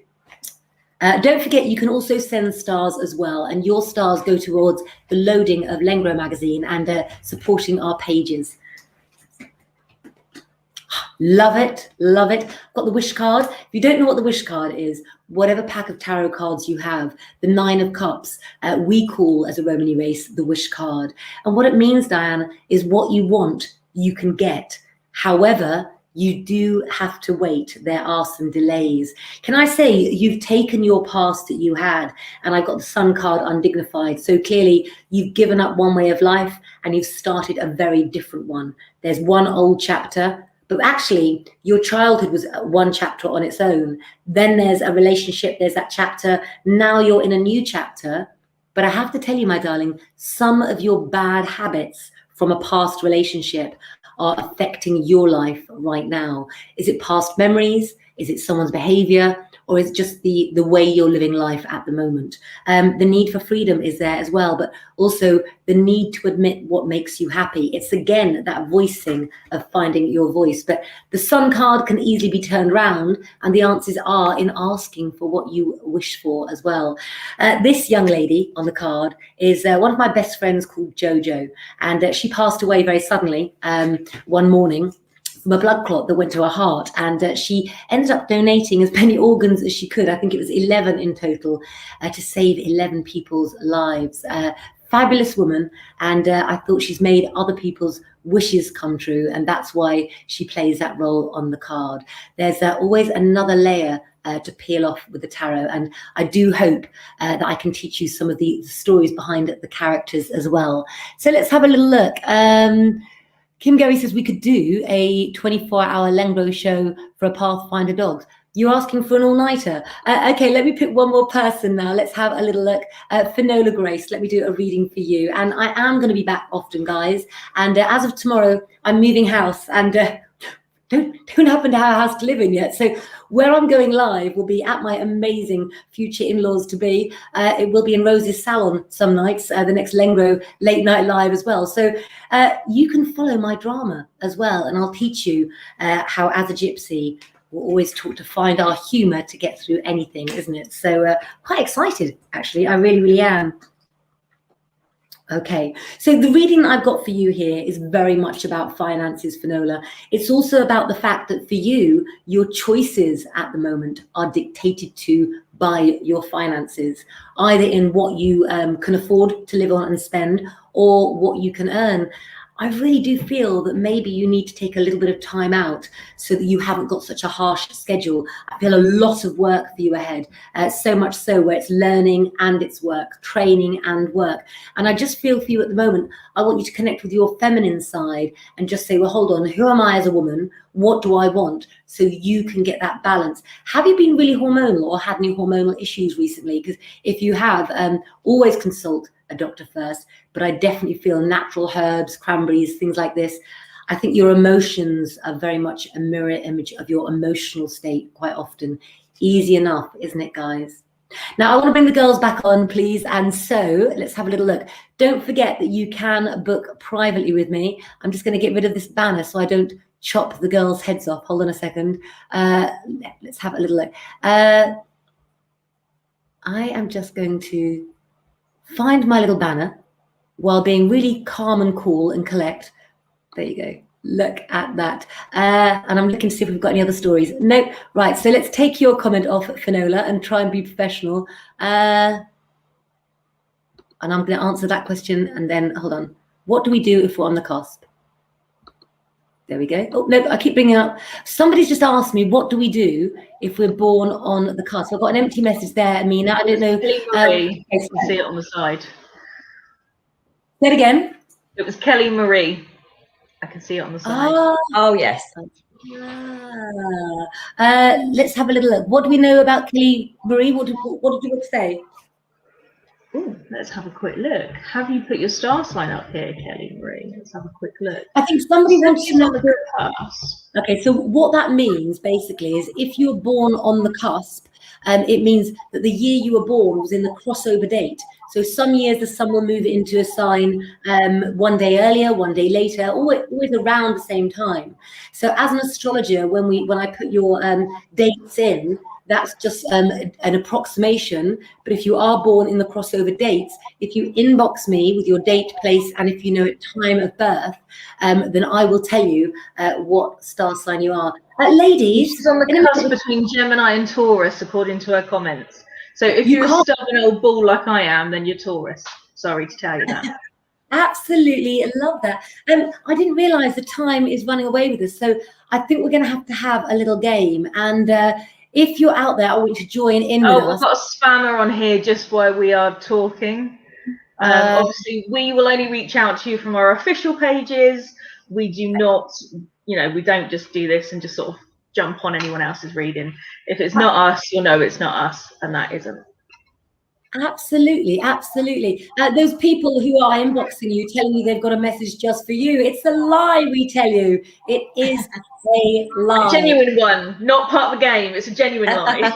Don't forget, you can also send stars as well, and your stars go towards the loading of Lengro Magazine and supporting our pages. Love it, love it. Got the wish card. If you don't know what the wish card is, whatever pack of tarot cards you have, the Nine of Cups, we call as a Romany race the wish card. And what it means, Diana, is what you want, you can get. However, you do have to wait. There are some delays. Can I say you've taken your past that you had, and I got the Sun card, undignified. So clearly you've given up one way of life and you've started a very different one. There's one old chapter, but actually your childhood was one chapter on its own. Then there's a relationship, there's that chapter. Now you're in a new chapter. But I have to tell you, my darling, some of your bad habits from a past relationship are affecting your life right now. Is it past memories? Is it someone's behavior? Or is it just the way you're living life at the moment? The need for freedom is there as well, but also the need to admit what makes you happy. It's again that voicing of finding your voice. But the Sun card can easily be turned around, and the answers are in asking for what you wish for as well. This young lady on the card is one of my best friends called Jojo, and she passed away very suddenly one morning from a blood clot that went to her heart, and she ended up donating as many organs as she could. I think it was 11 in total, to save 11 people's lives. Fabulous woman, and I thought she's made other people's wishes come true, and that's why she plays that role on the card. There's always another layer to peel off with the tarot, and I do hope that I can teach you some of the stories behind the characters as well. So let's have a little look. Kim Gary says we could do a 24-hour Lengro show for a Pathfinder dogs. You're asking for an all-nighter. Okay, let me pick one more person now. Let's have a little look. Finola Grace, let me do a reading for you. And I am going to be back often, guys. And as of tomorrow, I'm moving house, and don't happen to have a house to live in yet. So where I'm going live will be at my amazing future in-laws to be. It will be in Rose's salon some nights, the next Lengro late night live as well. So you can follow my drama as well, and I'll teach you how, as a gypsy, we're always taught to find our humor to get through anything, isn't it? So quite excited, actually. I really, really am. Okay, so the reading that I've got for you here is very much about finances, Finola. It's also about the fact that for you, your choices at the moment are dictated to by your finances, either in what you can afford to live on and spend, or what you can earn. I really do feel that maybe you need to take a little bit of time out so that you haven't got such a harsh schedule. I feel a lot of work for you ahead, so much so where it's learning and it's work, training and work. And I just feel for you at the moment, I want you to connect with your feminine side and just say, well, hold on, who am I as a woman? What do I want? So you can get that balance. Have you been really hormonal or had any hormonal issues recently? Because if you have, always consult a doctor first, but I definitely feel natural herbs, cranberries, things like this. I think your emotions are very much a mirror image of your emotional state quite often. Easy enough, isn't it, guys? Now, I want to bring the girls back on, please. And so let's have a little look. Don't forget that you can book privately with me. I'm just going to get rid of this banner so I don't chop the girls' heads off. Hold on a second. Let's have a little look. I am just going to find my little banner while being really calm and cool and collect. There you go. Look at that. And I'm looking to see if we've got any other stories. Nope. Right. So let's take your comment off, Finola, and try and be professional. And I'm going to answer that question. And then, hold on. What do we do if we're on the cusp? There we go. Oh, no, I keep bringing up. Somebody's just asked me, what do we do if we're born on the cusp? I've got an empty message there, Amina. I don't know. Kelly Marie. I can see it on the side. Say it again. It was Kelly Marie. I can see it on the side. Oh, yes. Let's have a little look. What do we know about Kelly Marie? What did you want to say? Ooh, let's have a quick look. Have you put your star sign up here, Kelly Marie? Let's have a quick look. I think somebody wants to know. Okay, so what that means basically is if you're born on the cusp, it means that the year you were born was in the crossover date. So some years the sun will move into a sign one day earlier, one day later, always around the same time. So as an astrologer, when I put your dates in, that's just an approximation. But if you are born in the crossover dates, if you inbox me with your date, place, and if you know time of birth, then I will tell you what star sign you are. Ladies, she's on the cusp between Gemini and Taurus, according to her comments. So if you're a stubborn old bull like I am, then you're Taurus. Sorry to tell you that. Absolutely, I love that. I didn't realise the time is running away with us, so I think we're going to have a little game. And if you're out there, I want you to join in with us. We've got a spammer on here just while we are talking. Obviously, we will only reach out to you from our official pages. We do not, we don't just do this and just sort of jump on anyone else's reading. If it's not us, you'll know it's not us, and that isn't. Absolutely, absolutely. Those people who are inboxing you, telling you they've got a message just for you, it's a lie, we tell you. It is a lie. A genuine one, not part of the game. It's a genuine lie.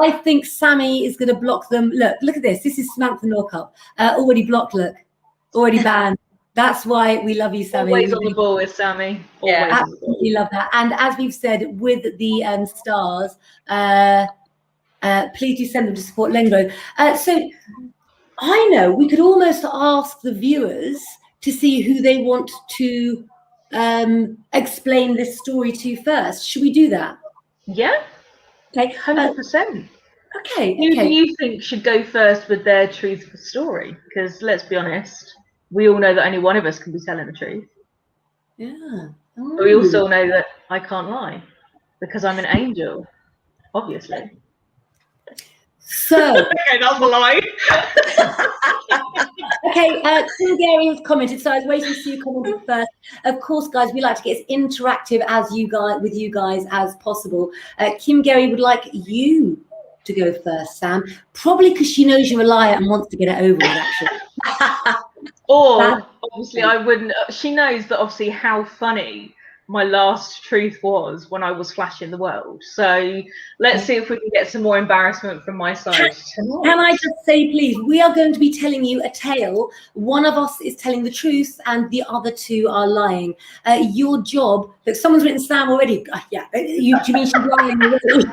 I think Sammy is going to block them. Look at this. This is Samantha Norcup. Already blocked, look. Already banned. That's why we love you, Sammy. Always on the ball with Sammy. Yeah, absolutely love that. And as we've said, with the stars, please do send them to support Lengro. So I know we could almost ask the viewers to see who they want to explain this story to first. Should we do that? Yeah. Okay. 100%. Okay. Who do you think should go first with their truthful story? Because let's be honest, we all know that only one of us can be telling the truth. Yeah. But we also know that I can't lie because I'm an angel, obviously. So okay, that's a lie. Okay, Kim Gary has commented, so I was waiting to see you comment first. Of course, guys, we like to get as interactive with you guys as possible. Kim Gary would like you to go first, Sam, probably because she knows you're a liar and wants to get it over with, actually. Or obviously, I wouldn't. She knows that obviously how funny my last truth was when I was flashing the world. So let's see if we can get some more embarrassment from my side tonight. Can I just say, please, we are going to be telling you a tale. One of us is telling the truth and the other two are lying. Your job, look, someone's written Sam already. Yeah, do you mean she's lying already?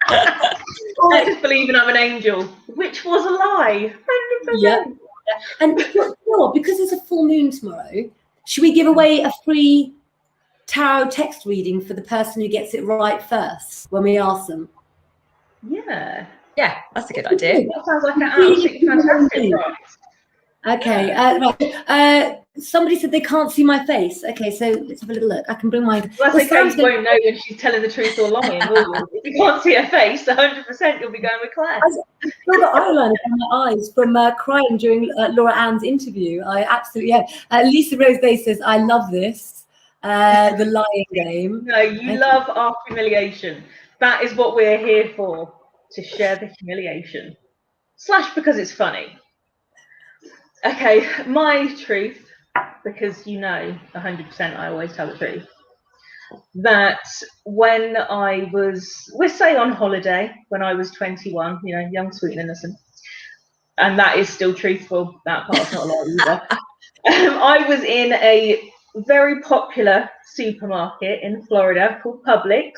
I just believe in I'm an angel, which was a lie. 100%. Yeah. And you know what? Because it's a full moon tomorrow, should we give away a free tarot text reading for the person who gets it right first when we ask them? Yeah, that's a good idea. That sounds like an absolutely fantastic prize. Okay, right. Somebody said they can't see my face. Okay, so let's have a little look. I can bring my. Well, that's okay. You won't know when she's telling the truth or lying, will you? If you can't see her face, 100% you'll be going with Claire. I've still got eyeliner on my eyes from crying during Laura Ann's interview. I absolutely have. Lisa Rose Day says, "I love this, the lying game." No, you love our humiliation. That is what we're here for, to share the humiliation. / because it's funny. Okay, my truth, because 100% I always tell the truth, that when I was, we'll say on holiday, when I was 21, young, sweet and innocent, and that is still truthful, that part's not a lie either. I was in a very popular supermarket in Florida called Publix.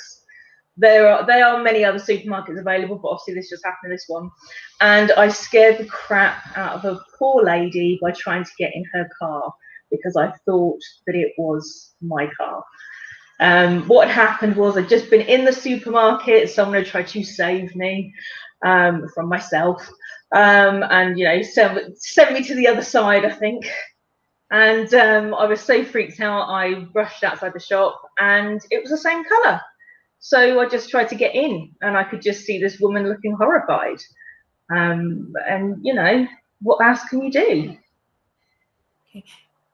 There are many other supermarkets available, but obviously this just happened to this one. And I scared the crap out of a poor lady by trying to get in her car because I thought that it was my car. What had happened was I'd just been in the supermarket. Someone had tried to save me from myself, and send me to the other side, I think. And I was so freaked out, I rushed outside the shop, and it was the same colour. So I just tried to get in, and I could just see this woman looking horrified. And what else can you do? Okay.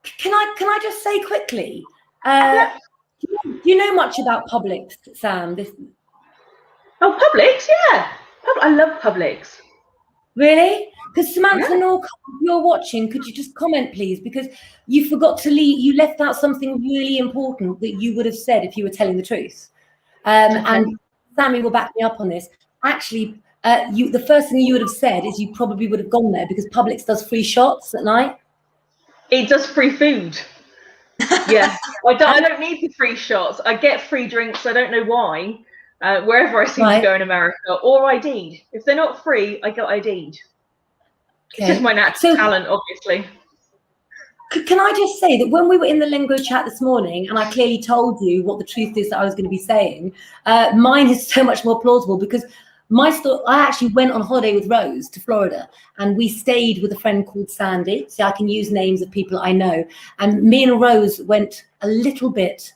Can I just say quickly? Do you know much about Publix, Sam? Oh, Publix, yeah. I love Publix. Really? Because Samantha Norcott, if you're watching, could you just comment, please? Because you forgot to leave. You left out something really important that you would have said if you were telling the truth. And Sammy will back me up on this. Actually, the first thing you would have said is you probably would have gone there because Publix does free shots at night. It does free food. Yeah, I don't need the free shots. I get free drinks. I don't know why. Wherever I seem to go in America, or ID'd. If they're not free, I get ID'd. Okay. It's just my natural talent, obviously. Can I just say that when we were in the Lengro chat this morning, and I clearly told you what the truth is that I was going to be saying, mine is so much more plausible because my story, I actually went on holiday with Rose to Florida, and we stayed with a friend called Sandy, so I can use names of people I know. And me and Rose went a little bit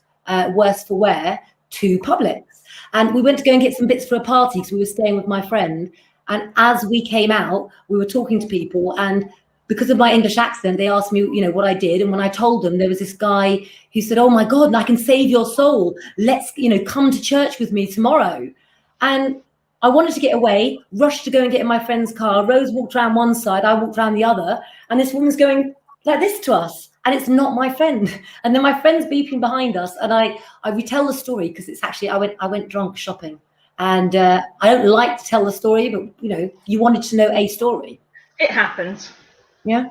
worse for wear to Publix. And we went to go and get some bits for a party because we were staying with my friend. And as we came out, we were talking to people, and because of my English accent, they asked me, what I did. And when I told them, there was this guy who said, "Oh my God, I can save your soul. Let's, come to church with me tomorrow." And I wanted to get away, rushed to go and get in my friend's car. Rose walked around one side, I walked around the other. And this woman's going like this to us. And it's not my friend. And then my friend's beeping behind us. And I retell the story because it's actually, I went drunk shopping. And I don't like to tell the story, but, you wanted to know a story. It happens. Yeah.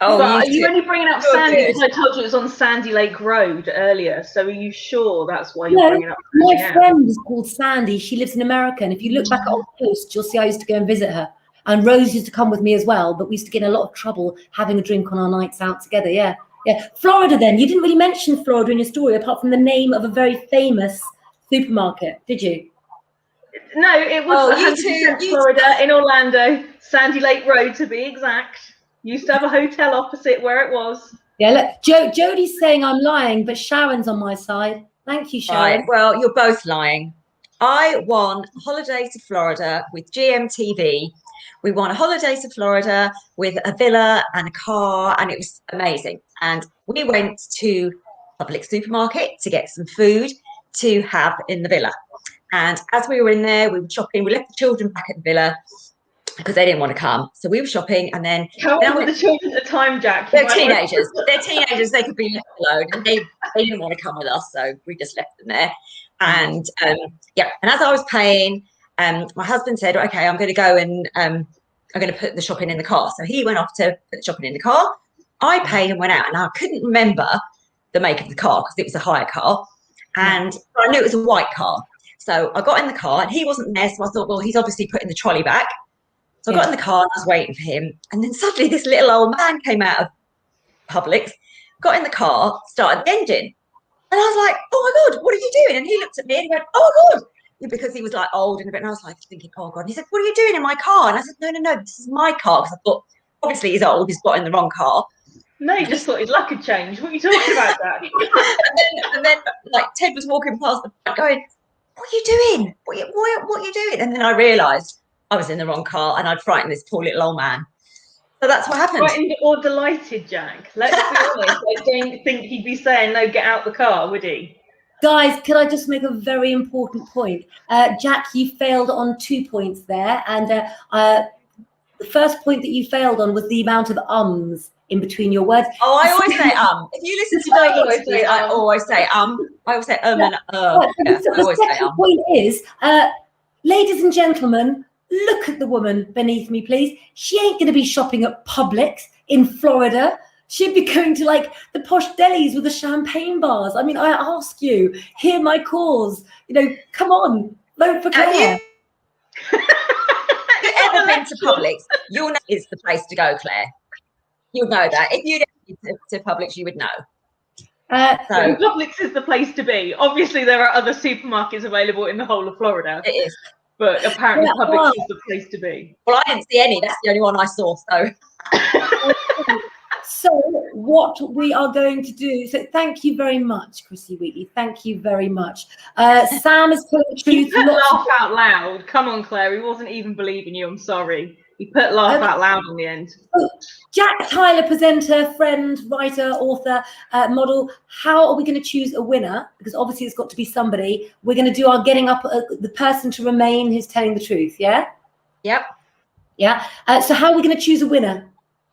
Oh, are you only bringing up Sandy because I told you it was on Sandy Lake Road earlier? So are you sure that's why you're bringing up Sandy? My friend is called Sandy. She lives in America. And if you look back at old posts, you'll see I used to go and visit her. And Rose used to come with me as well. But we used to get in a lot of trouble having a drink on our nights out together. Yeah. Yeah. Florida then. You didn't really mention Florida in your story apart from the name of a very famous supermarket, did you? No, it was 100% Florida in Orlando, Sandy Lake Road to be exact. Used to have a hotel opposite where it was. Yeah, look, Jodie's saying I'm lying, but Sharon's on my side. Thank you, Sharon. Right, well, you're both lying. I won a holiday to Florida with GMTV. We won a holiday to Florida with a villa and a car, and it was amazing. And we went to Publix supermarket to get some food to have in the villa. And as we were in there, we were shopping. We left the children back at the villa because they didn't want to come. So we were shopping, and then how old were the children at the time, Jack? They're teenagers. They're teenagers. They could be left alone, and they didn't want to come with us, so we just left them there. And and as I was paying, my husband said, "Okay, I'm going to go and I'm going to put the shopping in the car." So he went off to put the shopping in the car. I paid and went out, and I couldn't remember the make of the car because it was a hire car, and I knew it was a white car. So I got in the car, and he wasn't there. So I thought, well, he's obviously putting the trolley back. So I got in the car and I was waiting for him. And then suddenly this little old man came out of Publix, got in the car, started the engine. And I was like, oh my God, what are you doing? And he looked at me and he went, oh my God. Because he was like old and a bit. And I was like thinking, oh God. And he said, what are you doing in my car? And I said, no, this is my car. Because I thought, obviously he's old, he's got in the wrong car. No, he just thought his luck had changed. What are you talking about, Dad? and then like Ted was walking past the front going, what are you doing? What are you doing? And then I realised I was in the wrong car and I'd frightened this poor little old man. So that's what happened. Frightened or delighted, Jack? Let's be honest. I don't think he'd be saying, no, get out the car, would he? Guys, can I just make a very important point? Jack, you failed on 2 points there. And the first point that you failed on was the amount of ums in between your words. Oh, I always say If you listen to my interviews, I always say I always say and Yeah, I always say The point is, ladies and gentlemen, look at the woman beneath me, please. She ain't going to be shopping at Publix in Florida. She'd be going to like the posh delis with the champagne bars. I mean, I ask you, hear my cause. You know, come on, vote for Claire. Have you ever been to Publix? You'll know it's the place to go, Claire. You'll know that. If you'd ever been to Publix, you would know. So Publix is the place to be. Obviously, there are other supermarkets available in the whole of Florida. It is. But apparently Publix is the place to be. Well, I didn't see any. That's the only one I saw. So what we are going to do, so thank you very much, Chrissy Wheatley. Thank you very much. Sam is telling the truth. He put laugh out loud. Come on, Claire. He wasn't even believing you. I'm sorry. He put laugh out loud in the end. Jack Tyler, presenter, friend, writer, author, model. How are we going to choose a winner? Because obviously it's got to be somebody. We're going to do our getting up the person to remain who's telling the truth. Yeah? Yep. Yeah. So how are we going to choose a winner?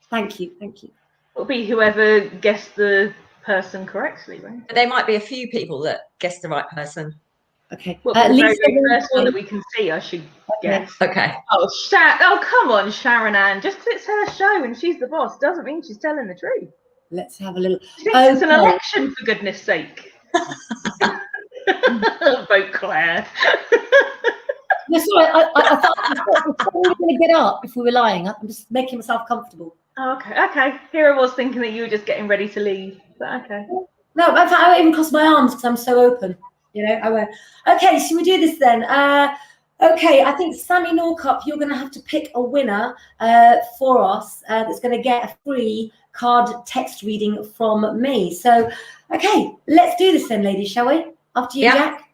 Thank you. Thank you. It'll be whoever guessed the person correctly, right? But there might be a few people that guessed the right person. Okay. Well, the very first one that we can see, I should guess. Okay. Oh, come on, Sharon Ann. Just because it's her show and she's the boss doesn't mean she's telling the truth. Let's have a little. She thinks it's an election, for goodness sake. Vote Claire. No, sorry, I thought we were going to get up if we were lying. I'm just making myself comfortable. Oh, okay. Here I was thinking that you were just getting ready to leave. But okay. No, in fact, I won't even cross my arms because I'm so open. You know, I won't. Okay, so we do this then. Okay, I think Sammy Norcup, you're going to have to pick a winner for us that's going to get a free card text reading from me. So, okay, let's do this then, ladies, shall we? After you, Jack.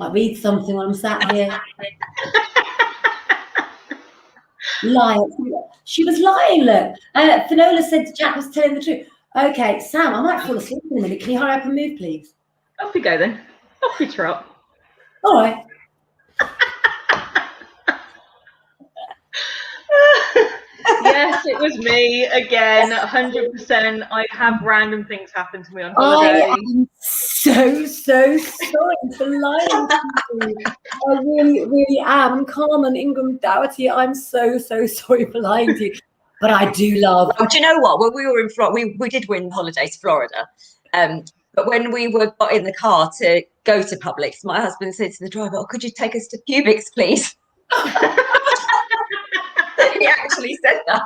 I read something when I'm sat here. Lying. She was lying, look. Finola said Jack was telling the truth. Okay, Sam, I might fall asleep in a minute. Can you hurry up and move, please? Off you go then. Off you trot. All right. Yes, it was me again, 100%. I have random things happen to me on holiday. I am so sorry for lying to you. I really am. Carmen Ingram Dougherty, I'm so sorry for lying to you. But I do love. Oh, do you know what? When we were in Florida, we did win holiday to Florida. But when we got in the car to go to Publix, my husband said to the driver, "Oh, could you take us to Publix, please?" He actually said that.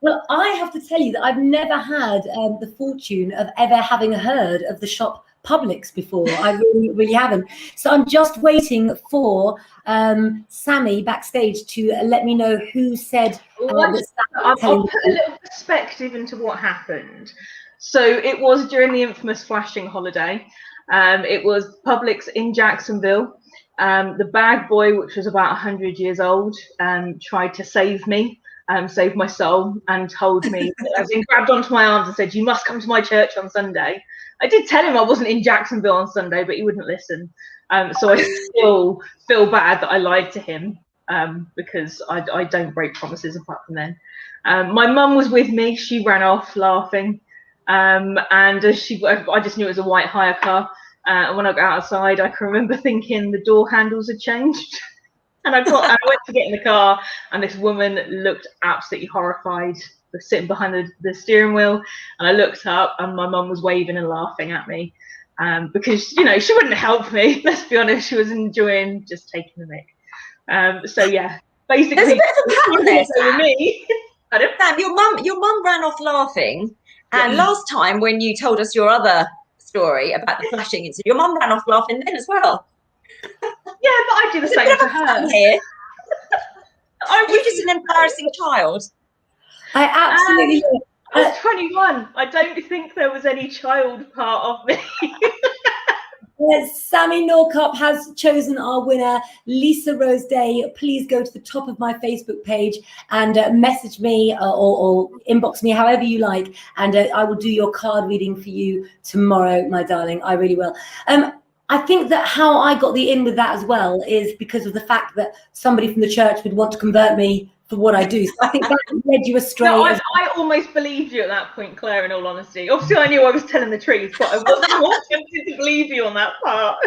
Well, I have to tell you that I've never had the fortune of ever having heard of the shop Publix before. I really haven't. So I'm just waiting for Sammy backstage to let me know who said. I'll put a little perspective into what happened. So it was during the infamous flashing holiday. It was Publix in Jacksonville. The bag boy, which was about 100 years old, tried to save me, save my soul, and told me, as in grabbed onto my arms and said, "You must come to my church on Sunday." I did tell him I wasn't in Jacksonville on Sunday, but he wouldn't listen. So I still feel bad that I lied to him, because I don't break promises apart from then. My mum was with me. She ran off laughing. And I just knew it was a white hire car. And when I got outside, I can remember thinking the door handles had changed. And I went to get in the car, and this woman looked absolutely horrified, sitting behind the steering wheel. And I looked up, and my mum was waving and laughing at me. because you know she wouldn't help me. Let's be honest, she was enjoying just taking the mick. So yeah, basically, there's a bit of a pattern there, Sam. Me. Sam, your mum ran off laughing, and last time when you told us your other story about the flashing incident, your mum ran off laughing then as well. Yeah, but I do the same to her. Here. Are you just an embarrassing child? I absolutely. I was 21. I don't think there was any child part of me. Sammy Norcup has chosen our winner, Lisa Rose Day. Please go to the top of my Facebook page and message me or inbox me, however you like, and I will do your card reading for you tomorrow, my darling. I really will. I think that how I got the in with that as well is because of the fact that somebody from the church would want to convert me for what I do. So I think that led you astray. No, I almost believed you at that point, Claire, in all honesty. Obviously, I knew I was telling the truth, but I wasn't more tempted to believe you on that part.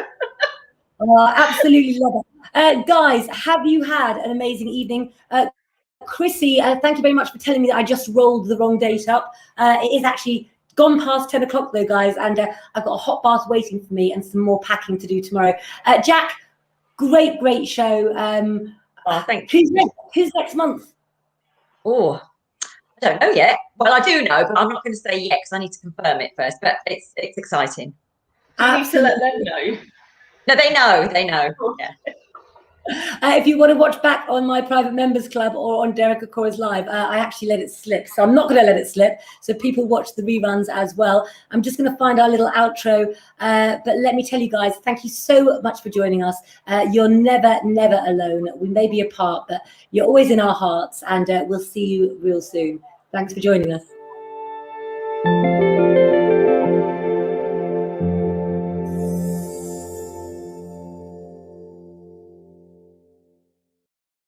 Oh, absolutely love it. Guys, have you had an amazing evening? Chrissy, thank you very much for telling me that I just rolled the wrong date up. It is actually gone past 10 o'clock though, guys, and I've got a hot bath waiting for me and some more packing to do tomorrow. Jack, great show. Oh, thank you. Who's next month? Oh, I don't know yet. Well, I do know, but I'm not going to say yet because I need to confirm it first. But it's exciting. You need to let them know. No, they know. Yeah. If you want to watch back on my private members club or on Derek Okora's live, I actually let it slip, so I'm not going to let it slip. So people watch the reruns as well. I'm just going to find our little outro, but let me tell you guys, thank you so much for joining us. You're never alone. We may be apart, but you're always in our hearts, and we'll see you real soon. Thanks for joining us.